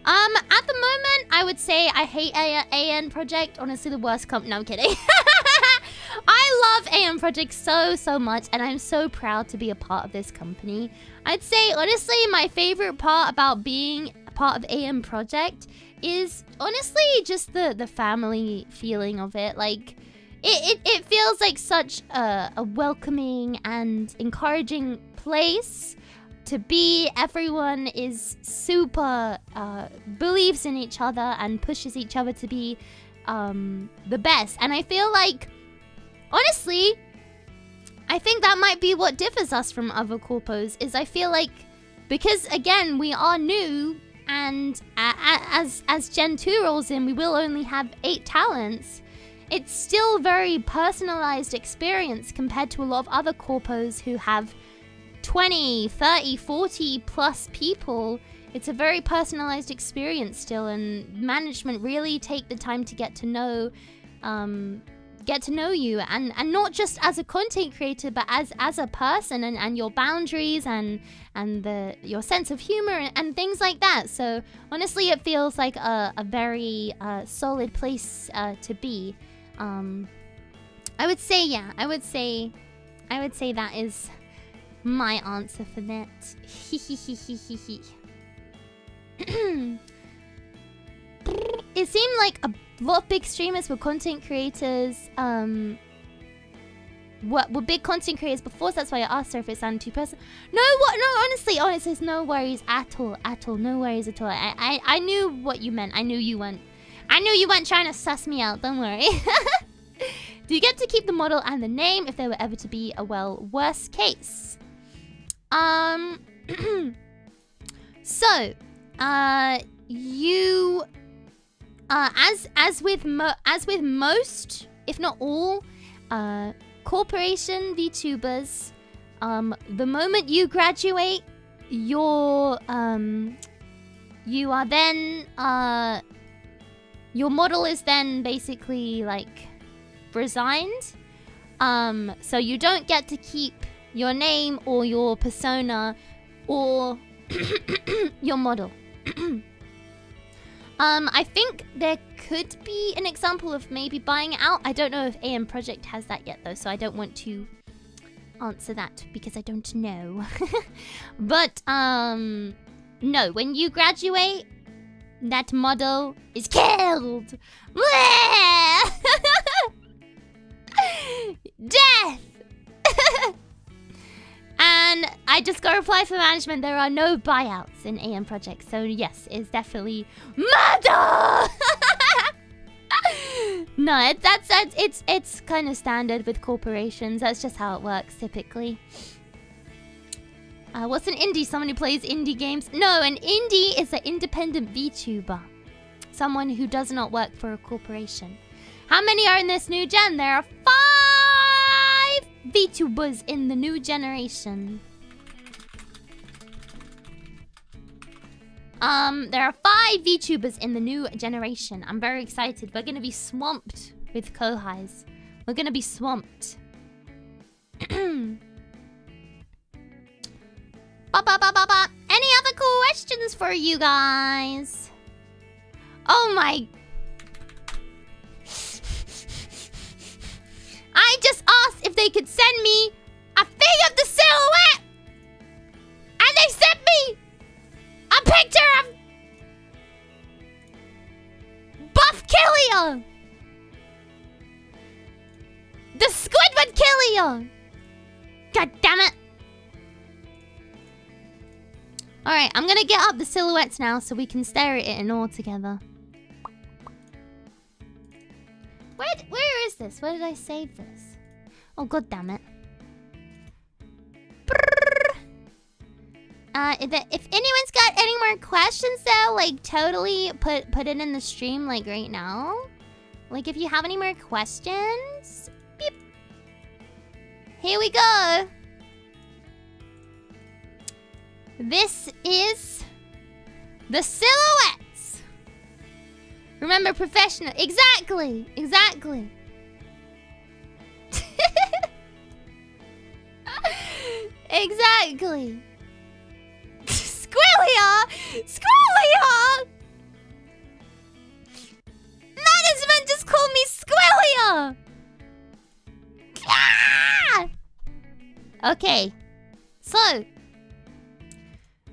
At the moment, I would say I hate AIEN Project. Honestly, the worst no, I'm kidding. I love AIEN Project so much, and I'm so proud to be a part of this company. I'd say, honestly, my favorite part about being a part of AIEN Project is, honestly, just the family feeling of it. Like, it feels like such a welcoming and encouraging place to be. Everyone is super believes in each other and pushes each other to be the best. And I feel like, honestly, I think that might be what differs us from other corpos, is I feel like, because again, we are new, and as Gen 2 rolls in, we will only have 8 talents. It's still very personalized experience compared to a lot of other corpos who have 20, 30, 40 plus people. It's a very personalized experience still, and management really take the time to get to know you, and not just as a content creator, but as a person, and your boundaries and your sense of humor and things like that. So honestly, it feels like a very solid place to be. I would say, yeah, I would say that is my answer for that. It seemed like a lot of big streamers were content creators. What were big content creators before, so that's why I asked her if it sounded too personal. No, honestly, there's no worries at all. No worries at all. I knew what you meant. I knew you weren't trying to suss me out, don't worry. Do you get to keep the model and the name if there were ever to be a, well, worst case? So, you, as with most, if not all, corporation VTubers, the moment you graduate, you are then, your model is then basically like resigned. So you don't get to keep your name or your persona or your model. I think there could be an example of maybe buying it out. I don't know if AIEN Project has that yet though, so I don't want to answer that because I don't know. But no, when you graduate, that model is killed. Death. And I just got a reply from management. There are no buyouts in AIEN Project. So yes, it's definitely murder. No, it's kind of standard with corporations. That's just how it works typically. What's an indie? Someone who plays indie games? No, an indie is an independent VTuber. someone who does not work for a corporation. How many are in this new gen? There are 5 VTubers in the new generation. There are 5 VTubers in the new generation. I'm very excited. We're gonna be swamped with KOUHAIs. We're gonna be swamped. Any other questions for you guys? Oh my... I just asked if they could send me a thing of the silhouette! And they sent me a picture of Buff Kilia! The Squidward Kilia! God damn it! Alright, I'm gonna get up the silhouettes now so we can stare at it in awe together. Where is this? Where did I save this? Oh, god damn it. If anyone's got any more questions though, like totally put it in the stream like right now. Like if you have any more questions, beep. Here we go. This is the silhouettes. Remember, professional. Exactly. Exactly. Exactly. Squillia! Squillia! Management just called me Squillia! Ah! Okay. So,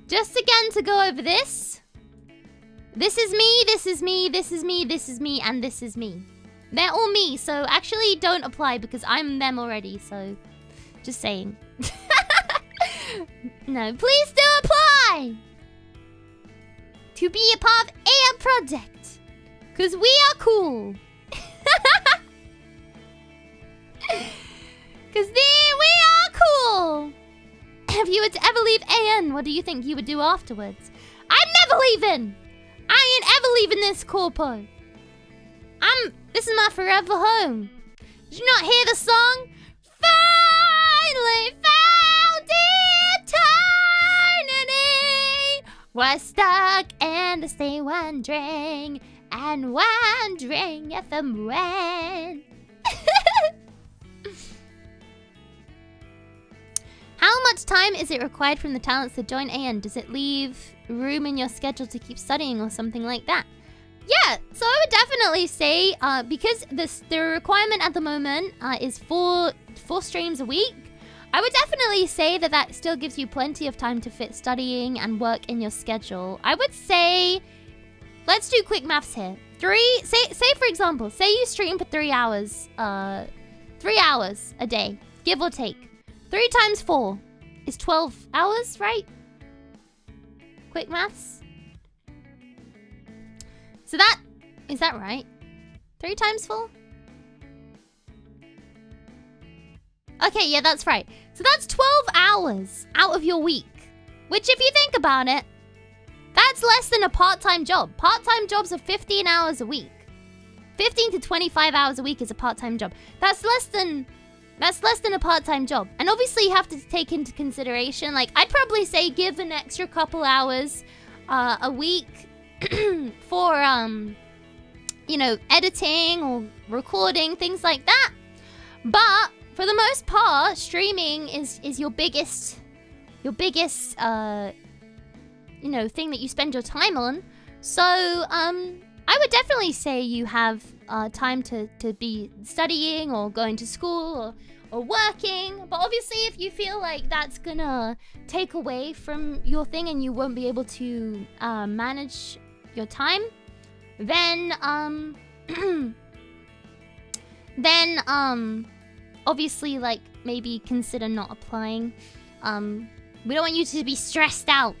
just again to go over this. This is me, this is me, this is me, this is me, and this is me. They're all me, so actually don't apply because I'm them already, so just saying. No, please do apply to be a part of EIEN Projects, because we are cool. Because we are cool. If you were to ever leave EIEN, what do you think you would do afterwards? I'm never leaving. I ain't ever leaving this corpo. This is my forever home. Did you not hear the song? Finally found eternity. We're stuck and I stay wondering and wondering if I'm when. How much time is it required from the talents to join EIEN? Does it leave room in your schedule to keep studying or something like that? Yeah, so I would definitely say, because the requirement at the moment is four streams a week, I would definitely say that still gives you plenty of time to fit studying and work in your schedule. I would say, let's do quick maths here. Say for example, say you stream for 3 hours, 3 hours a day, give or take. 3 times 4 is 12 hours, right? Quick maths. So is that right? 3 times 4? Okay, yeah, that's right. So that's 12 hours out of your week. Which, if you think about it, that's less than a part-time job. Part-time jobs are 15 hours a week. 15 to 25 hours a week is a part-time job. That's less than a part-time job. And obviously you have to take into consideration, like, I'd probably say give an extra couple hours a week for, you know, editing or recording, things like that. But for the most part, streaming is your biggest, you know, thing that you spend your time on. So, I would definitely say you have time to be studying or going to school or working. But obviously, if you feel like that's gonna take away from your thing and you won't be able to manage your time, then obviously, like, maybe consider not applying. We don't want you to be stressed out.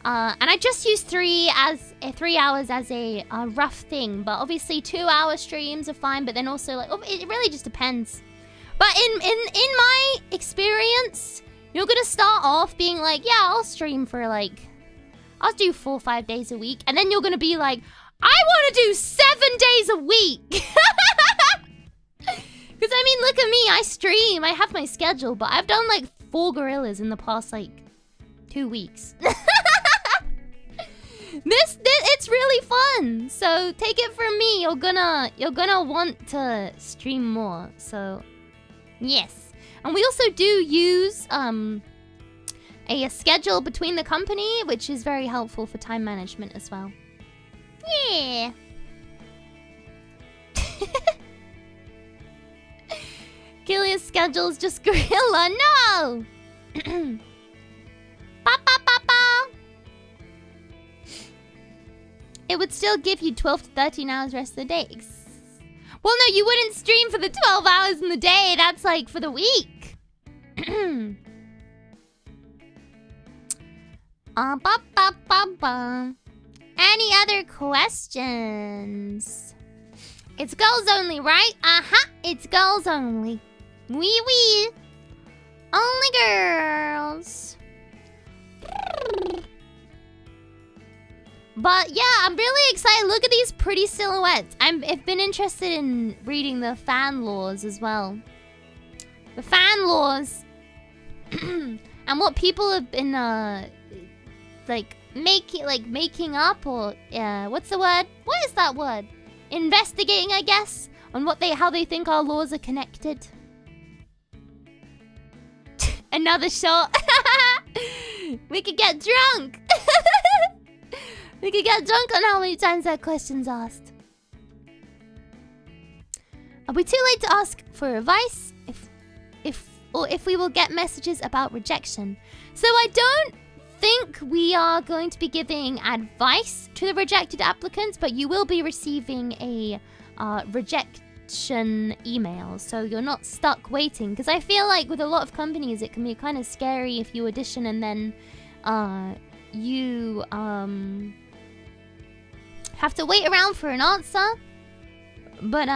And I just use 3 hours as a rough thing, but obviously 2-hour streams are fine. But then also, like, it really just depends. But in my experience, you're gonna start off being like, yeah, I'll stream for like, I'll do 4 or 5 days a week, and then you're gonna be like, I want to do 7 days a week. Because, I mean, look at me. I stream. I have my schedule, but I've done like 4 gorillas in the past like 2 weeks. It's really fun. So take it from me. You're gonna want to stream more. So yes. And we also do use a schedule between the company, which is very helpful for time management as well. Yeah. Kilia's schedule is just gorilla. No. Ba, ba, ba, ba. It would still give you 12 to 13 hours rest of the day. Well, no, you wouldn't stream for the 12 hours in the day. That's like for the week. Ba, ba, ba, ba. Any other questions? It's girls only, right? Uh-huh, it's girls only. Wee wee. Only girls. But yeah, I'm really excited. Look at these pretty silhouettes. I've been interested in reading the fan laws as well. The fan laws. And what people have been making up, or what's the word? What is that word? Investigating, I guess, on how they think our laws are connected. Another shot. We could get drunk. We could get drunk on how many times that question's asked. Are we too late to ask for advice? If we will get messages about rejection. So I don't think we are going to be giving advice to the rejected applicants, but you will be receiving a rejection email, so you're not stuck waiting. Because I feel like with a lot of companies, it can be kind of scary if you audition and then you have to wait around for an answer. But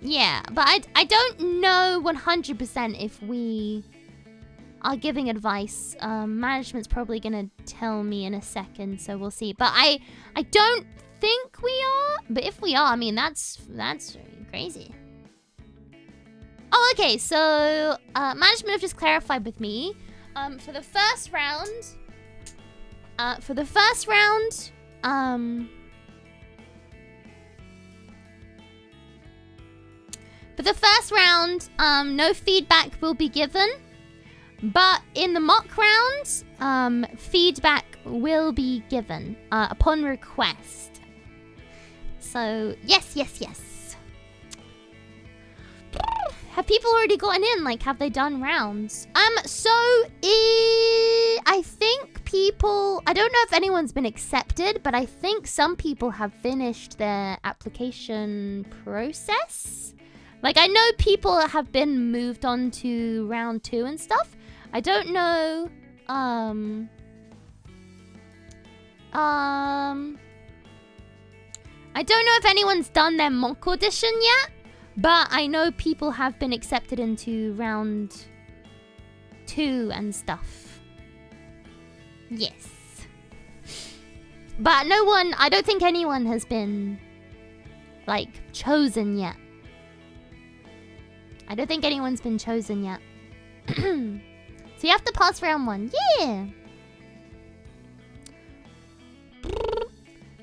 yeah, but I don't know 100% if we are giving advice. Management's probably gonna tell me in a second, so we'll see. But I don't think we are. But if we are, I mean, that's crazy. Oh, okay. So management have just clarified with me. For the first round, no feedback will be given. But in the mock round, feedback will be given upon request. So, yes. Have people already gotten in? Like, have they done rounds? I think people... I don't know if anyone's been accepted, but I think some people have finished their application process. Like, I know people have been moved on to round 2 and stuff. I don't know, I don't know if anyone's done their mock audition yet, but I know people have been accepted into round 2 and stuff. Yes. But no one, I don't think anyone has been, like, chosen yet. I don't think anyone's been chosen yet. So you have to pass round 1. Yeah.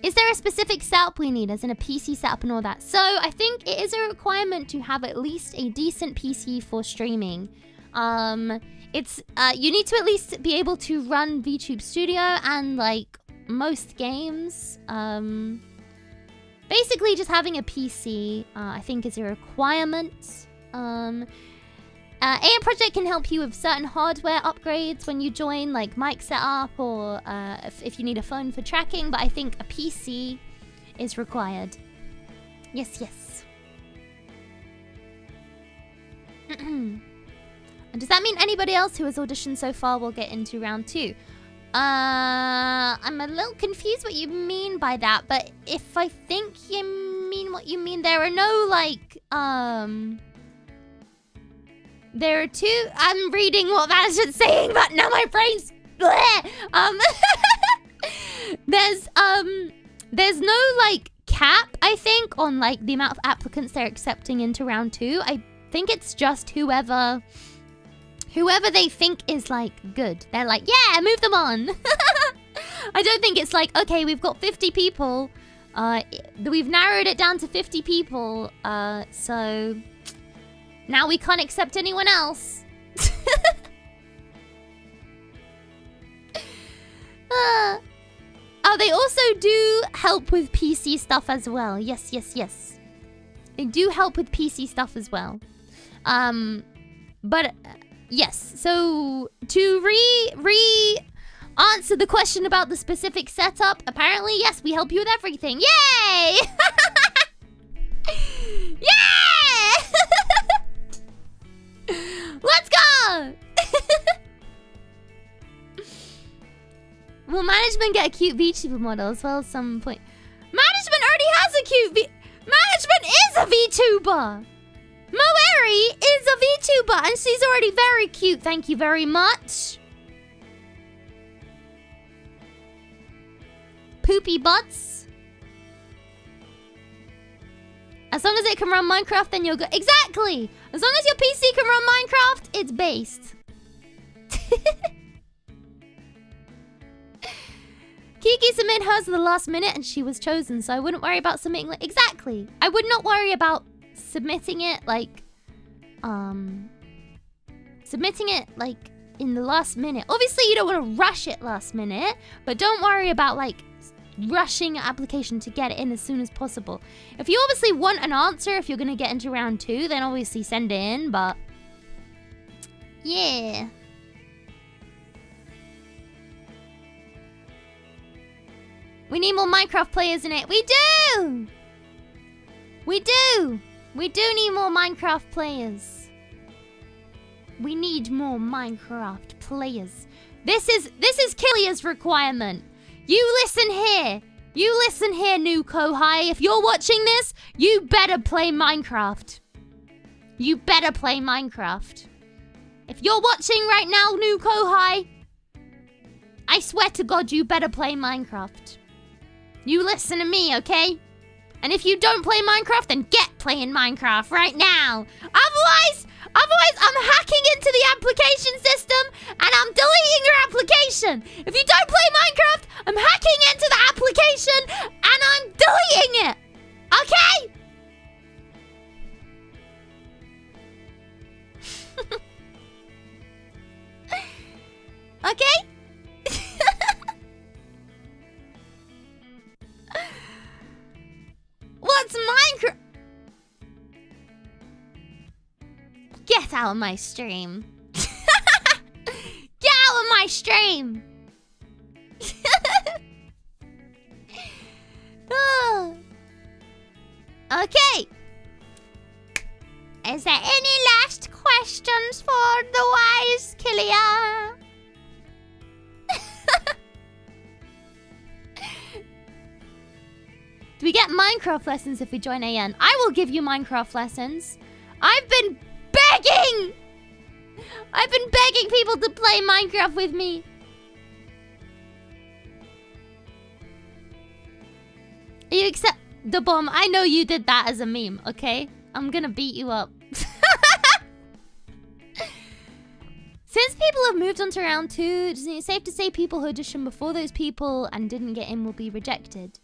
Is there a specific setup we need, as in a PC setup and all that? So I think it is a requirement to have at least a decent PC for streaming. It's you need to at least be able to run VTube Studio and like most games. Basically just having a PC, I think is a requirement. EIEN Project can help you with certain hardware upgrades when you join, like mic setup or if you need a phone for tracking, but I think a PC is required. Yes. And does that mean anybody else who has auditioned so far will get into round 2? I'm a little confused what you mean by that, but if I think you mean what you mean, there are no, like, there are 2... I'm reading what management's saying, but now my brain's... Bleh! There's, there's no like cap, I think, on like the amount of applicants they're accepting into round 2. I think it's just whoever they think is like good. They're like, yeah, move them on. I don't think it's like, okay, we've got 50 people. We've narrowed it down to 50 people. So now we can't accept anyone else. Oh, they also do help with PC stuff as well. Yes, yes, yes. They do help with PC stuff as well. But yes, so to answer the question about the specific setup, apparently, yes, we help you with everything. Yay! Yeah! Let's go! Will management get a cute VTuber model as well at some point? Management already has a cute Management is a VTuber! Moeri is a VTuber and she's already very cute, thank you very much. Poopy butts. As long as it can run Minecraft, then you're good. Exactly! As long as your PC can run Minecraft, it's based. Kiki submitted hers at the last minute and she was chosen, so I wouldn't worry about submitting... Exactly! I would not worry about submitting it, like... Submitting it, like, in the last minute. Obviously, you don't want to rush it last minute, but don't worry about, like, rushing your application to get it in as soon as possible. If you obviously want an answer, if you're going to get into round 2, then obviously send it in, but... Yeah... We need more Minecraft players in it. We do! We do! We do need more Minecraft players. We need more Minecraft players. This is Kilia's requirement. You listen here. You listen here, new KOUHAI. If you're watching this, you better play Minecraft. You better play Minecraft. If you're watching right now, new KOUHAI, I swear to God, you better play Minecraft. You listen to me, okay? And if you don't play Minecraft, then get playing Minecraft right now. Otherwise, I'm hacking into the application system and I'm deleting your application. If you don't play Minecraft, I'm hacking into the application and I'm deleting it. Okay? Okay? What's Minecraft? Get out of my stream. Get out of my stream. Okay. Is there any last questions for the wise Kilia? Do we get Minecraft lessons if we join EIEN? I will give you Minecraft lessons. I've been begging! I've been begging people to play Minecraft with me. You accept the bomb. I know you did that as a meme, okay? I'm gonna beat you up. Since people have moved on to round 2, is it safe to say people who auditioned before those people and didn't get in will be rejected?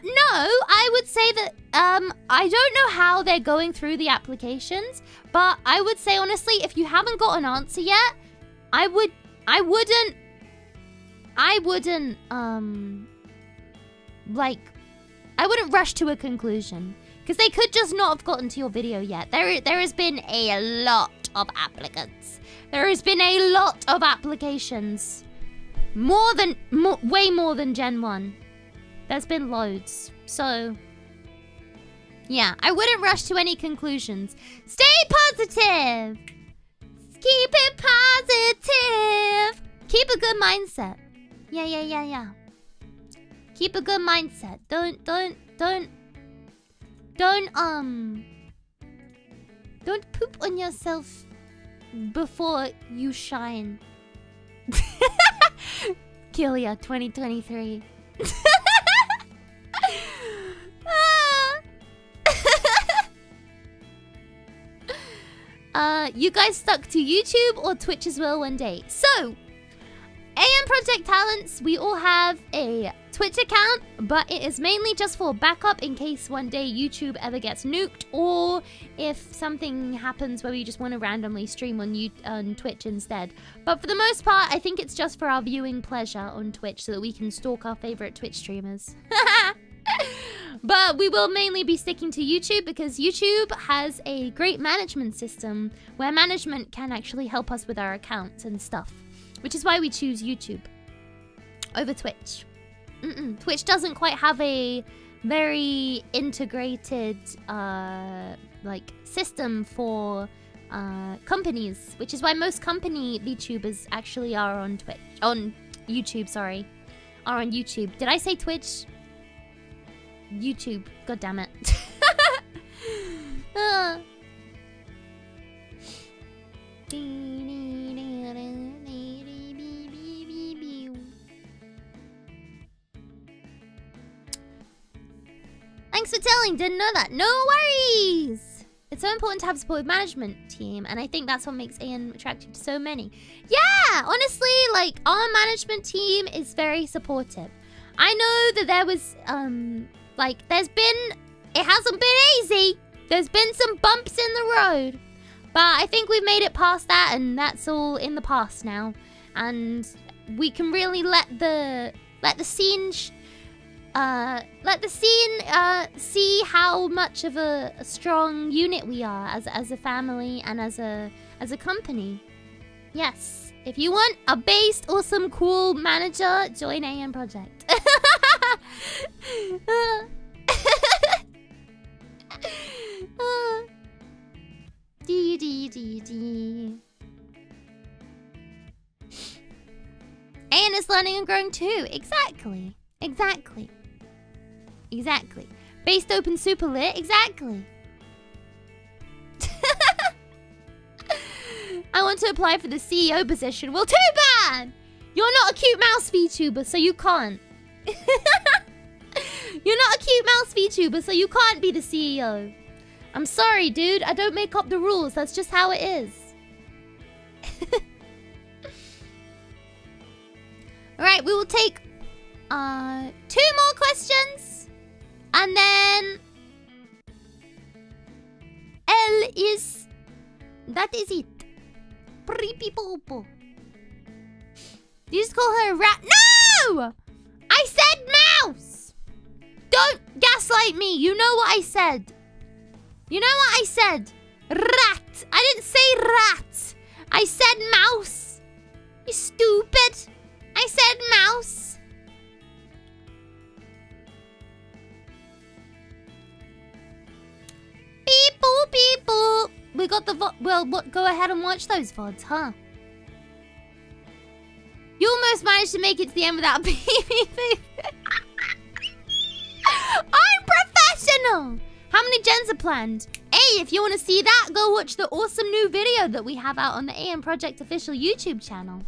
No, I would say that, I don't know how they're going through the applications, but I would say, honestly, if you haven't got an answer yet, I wouldn't, rush to a conclusion, because they could just not have gotten to your video yet. There has been a lot of applicants. There has been a lot of applications. Way more than Gen 1. There's been loads. So, yeah, I wouldn't rush to any conclusions. Stay positive! Keep it positive! Keep a good mindset. Yeah. Keep a good mindset. Don't poop on yourself before you shine. Kilia 2023. you guys stuck to YouTube or Twitch as well one day. So, EIEN Project Talents, we all have a Twitch account, but it is mainly just for backup in case one day YouTube ever gets nuked, or if something happens where we just want to randomly stream on Twitch instead. But for the most part, I think it's just for our viewing pleasure on Twitch so that we can stalk our favorite Twitch streamers. But we will mainly be sticking to YouTube because YouTube has a great management system where management can actually help us with our accounts and stuff. Which is why we choose YouTube over Twitch. Twitch doesn't quite have a very integrated like system for companies, which is why most company VTubers actually are on Twitch, on YouTube. Sorry, are on YouTube. Did I say Twitch? YouTube. God damn it. Thanks for telling, didn't know that. No worries! It's so important to have a supportive management team, and I think that's what makes EIEN attractive to so many. Yeah, honestly, like, our management team is very supportive. I know that there was, like, it hasn't been easy. There's been some bumps in the road. But I think we've made it past that, and that's all in the past now. And we can really let the scene see how much of a strong unit we are as a family and as a company. Yes, if you want a based, awesome, cool manager, join EIEN Project. EIEN is learning and growing too. Exactly. Based open super lit. Exactly. I want to apply for the CEO position. Well, too bad. You're not a cute mouse VTuber, so you can't. You're not a cute mouse VTuber, so you can't be the CEO. I'm sorry, dude. I don't make up the rules. That's just how it is. Alright, we will take 2 more questions. And then that is it. Pretty popo. You just call her a rat? No! I said mouse! Don't gaslight me. You know what I said. You know what I said? Rat. I didn't say rat. I said mouse. You stupid. I said mouse. Beep boop, beep boop. We got the well, what? Go ahead and watch those VODs, huh? You almost managed to make it to the end without beep beep. I'm professional. How many gens are planned? Hey, if you want to see that, go watch the awesome new video that we have out on the EIEN Project official YouTube channel.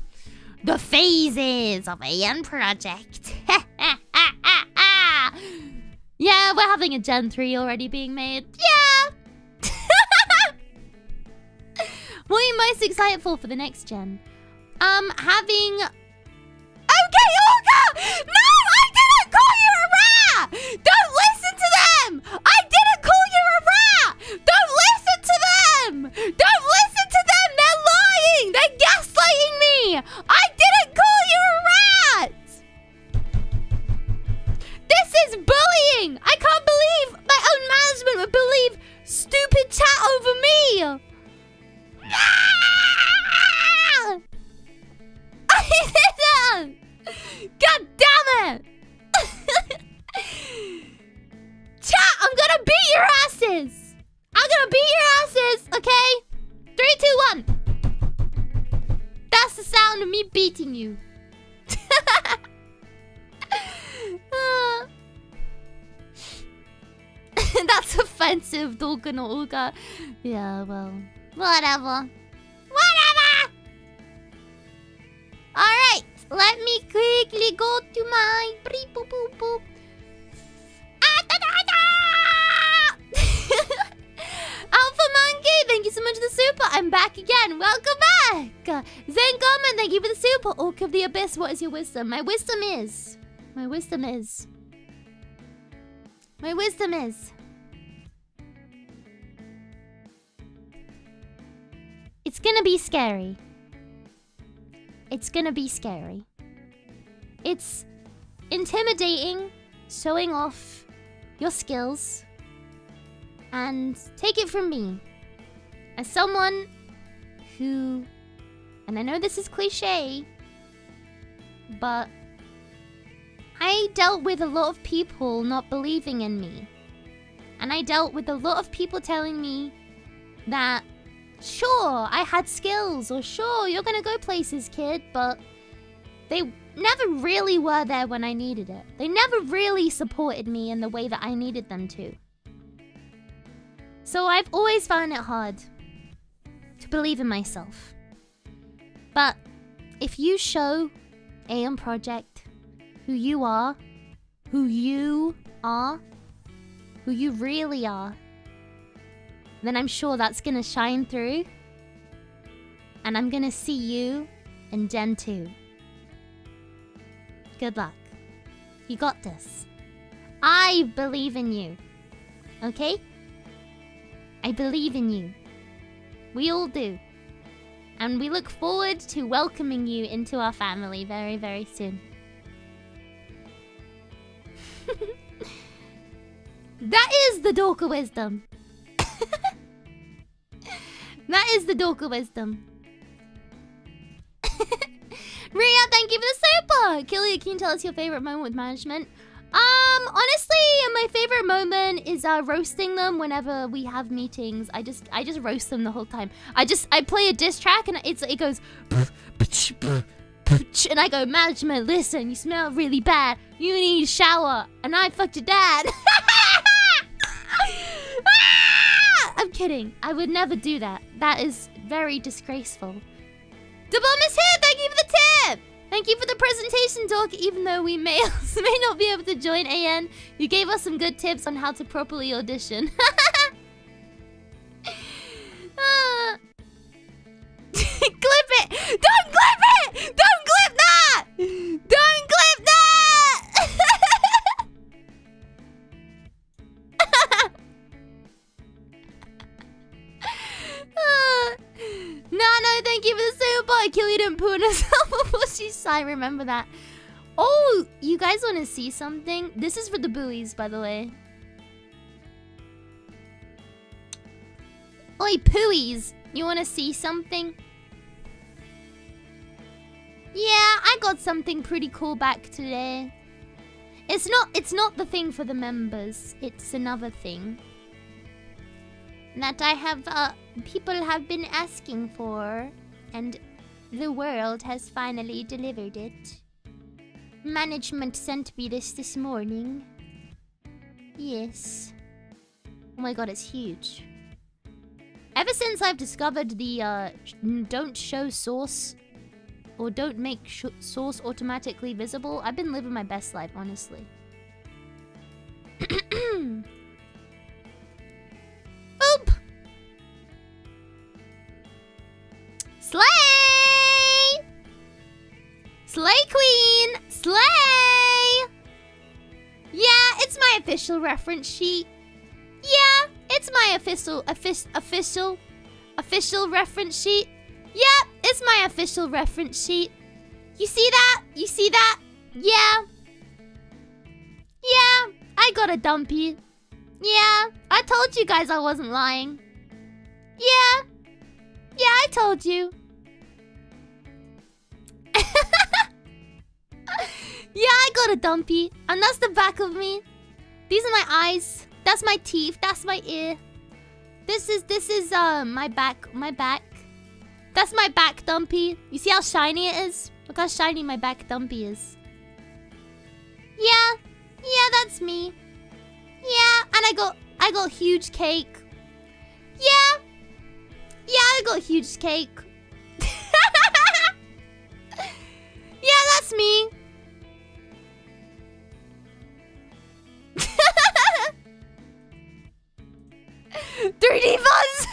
The phases of EIEN Project. Yeah, we're having a Gen 3 already being made. Yeah. What are you most excited for the next gen? Having... Okay, Olga! No, I didn't call you a rat! Don't listen to them! I didn't call you a rat! Don't listen to them! Don't listen to them! They're lying! They're gaslighting me! I didn't call you a rat! This is bullying! I can't believe my own management would believe stupid chat over me! I didn't! God damn it! Chat, I'm gonna beat your asses! I'm gonna beat your asses, okay? 3, 2, 1. That's the sound of me beating you. That's offensive, Dolga no Olga. Yeah, well, whatever. Whatever! Alright, let me quickly go to my beep boop boop boop. Alpha Monkey, thank you so much for the super. I Orca. Zen Garment, thank you for the super. Orc of the Abyss, what is your wisdom? My wisdom is... It's gonna be scary. It's intimidating, showing off your skills. And take it from me, as someone who, and I know this is cliche, but I dealt with a lot of people not believing in me. And I dealt with a lot of people telling me that, sure, I had skills, or sure, you're gonna go places, kid, but they never really were there when I needed it. They never really supported me in the way that I needed them to. So I've always found it hard to believe in myself. But if you show EIEN Project who you really are, then I'm sure that's gonna shine through. And I'm gonna see you in Gen 2. Good luck. You got this. I believe in you. Okay? I believe in you. We all do. And we look forward to welcoming you into our family very, very soon. That is the Dorca wisdom. That is the Dorca wisdom. Ria, thank you for the super! Kilia, can you tell us your favorite moment with management? Honestly, my favorite moment is roasting them whenever we have meetings. I just roast them the whole time. I play a diss track and it goes and I go, management, listen, you smell really bad. You need a shower. And I fucked your dad. I'm kidding. I would never do that. That is very disgraceful. The bomb is here! Thank you for the tip! Thank you for the presentation, Doc. Even though we may not be able to join EIEN, you gave us some good tips on how to properly audition. Clip it! Don't clip it! Don't clip that! Don't clip that! No, thank you for the super. Kilia didn't poo in herself before she sighed. Remember that. Oh, you guys want to see something? This is for the Buoys, by the way. Oi, pooies. You want to see something? Yeah, I got something pretty cool back today. It's not the thing for the members. It's another thing that I have people have been asking for, and the world has finally delivered it. Management sent me this morning. Yes. Oh my god, it's huge. Ever since I've discovered the don't show source or don't make source automatically visible, I've been living my best life, honestly. Oop! Slay! Slay queen! Slay! Yeah, it's my official reference sheet. Yeah, it's my official reference sheet. Yeah, it's my official reference sheet. You see that? You see that? Yeah. Yeah, I got a dumpy. Yeah, I told you guys I wasn't lying. Yeah. Yeah, I told you. Yeah, I got a dumpy. And that's the back of me. These are my eyes. That's my teeth. That's my ear. This is my back. That's my back dumpy. You see how shiny it is? Look how shiny my back dumpy is. Yeah. Yeah, that's me. Yeah, and I got huge cake. Yeah. Yeah, I got huge cake. Yeah, that's me. 3D fuzz.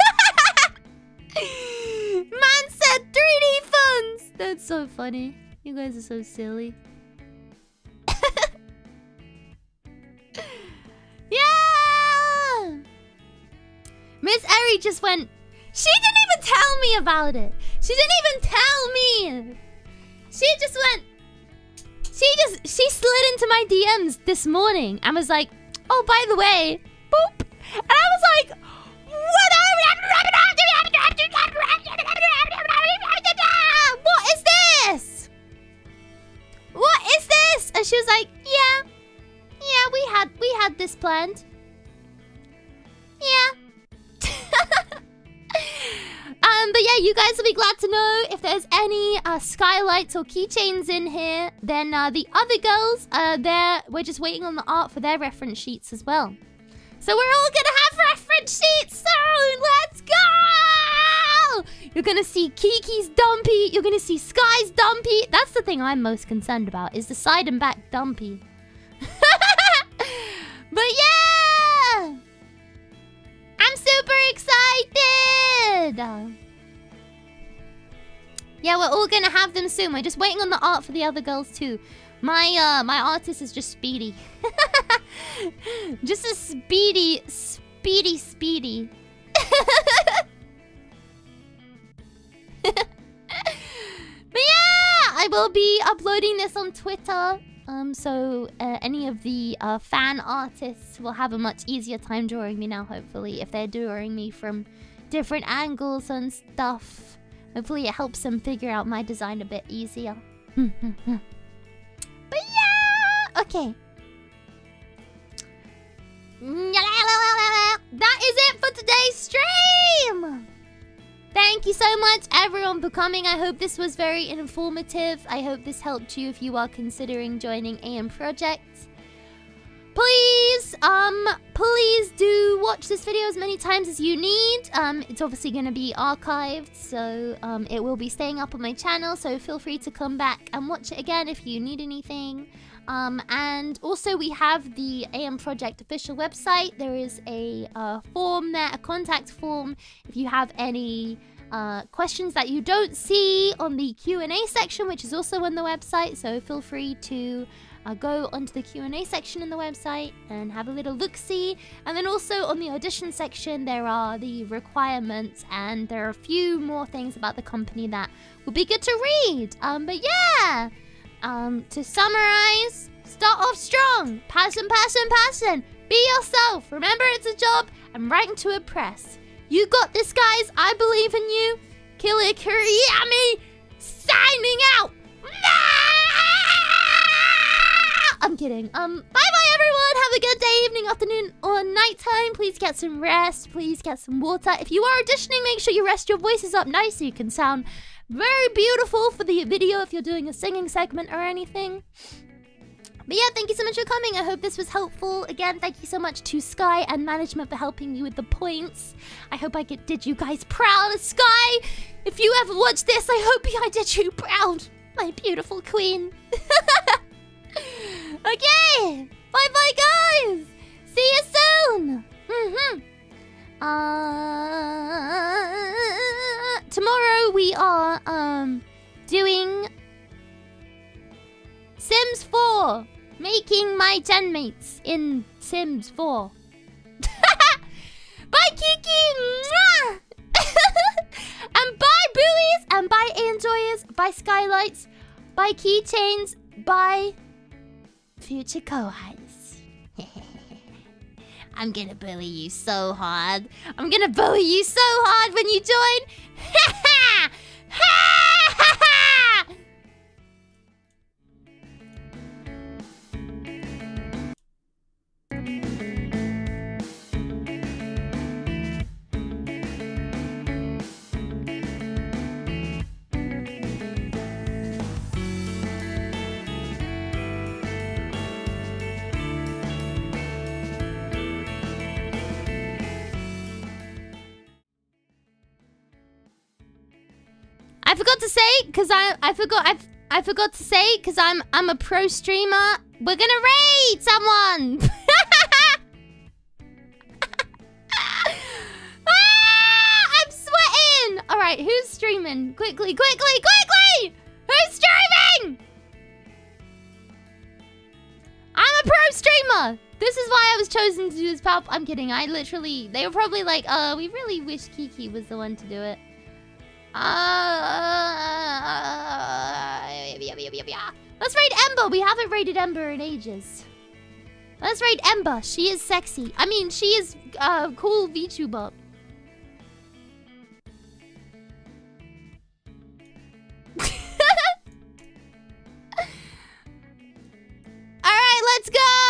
Man said 3D fuzz. so funny. You guys are so silly. Yeah! Miss Eri just went... She didn't even tell me about it. She didn't even tell me. She just went... She slid into my DMs this morning and was like, oh, by the way, boop. And I was like, what is this? What is this? And she was like, yeah, we had this planned. Yeah. But yeah, you guys will be glad to know if there's any skylights or keychains in here. Then the other girls, we're just waiting on the art for their reference sheets as well. So we're all gonna have reference sheets soon. Let's go! You're gonna see Kiki's dumpy. You're gonna see Skye's dumpy. That's the thing I'm most concerned about, is the side and back dumpy. But yeah! I'm super excited! Yeah, we're all gonna have them soon. We're just waiting on the art for the other girls too. My artist is just speedy. Just a speedy. But yeah, I will be uploading this on Twitter. So any of the fan artists will have a much easier time drawing me now, hopefully, if they're drawing me from different angles and stuff. Hopefully it helps them figure out my design a bit easier. But yeah! Okay. That is it for today's stream! Thank you so much, everyone, for coming. I hope this was very informative. I hope this helped you if you are considering joining EIEN Projects. Please do watch this video as many times as you need. It's obviously going to be archived, so it will be staying up on my channel. So feel free to come back and watch it again if you need anything. And also we have the EIEN Project official website. There is a form there, a contact form, if you have any questions that you don't see on the Q&A section, which is also on the website. So feel free to go onto the Q&A section in the website and have a little look-see. And then also on the audition section, there are the requirements, and there are a few more things about the company that would be good to read. But yeah, to summarize, start off strong. Passion. Be yourself. Remember, it's a job. I'm writing to impress. You got this, guys. I believe in you. Kilia Kurayami signing out. I'm kidding. Bye-bye, everyone. Have a good day, evening, afternoon, or nighttime. Please get some rest. Please get some water. If you are auditioning, make sure you rest your voices up nice so you can sound very beautiful for the video if you're doing a singing segment or anything. But yeah, thank you so much for coming. I hope this was helpful. Again, thank you so much to Skye and management for helping me with the points. I hope I did you guys proud. Skye, if you ever watch this, I hope I did you proud. My beautiful queen. Okay. Bye-bye, guys. See you soon. Tomorrow we are doing Sims 4. Making my genmates in Sims 4. Bye, Kiki! And bye, Buoys! And bye, Enjoyers! Bye, Skylights! Bye, Keychains! Bye, future KOUHAIs. I'm gonna bully you so hard. I'm gonna bully you so hard when you join! Ha ha! Ha ha ha! I forgot to say, because I forgot to say, because I'm a pro streamer. We're gonna raid someone. I'm sweating. All right, who's streaming? Quickly. Who's Emma. This is why I was chosen to do this pop. I'm kidding. They were probably like, we really wish Kiki was the one to do it. Let's rate Ember. We haven't rated Ember in ages. Let's rate Ember. She is sexy. I mean, she is cool VTuber. Alright, let's go!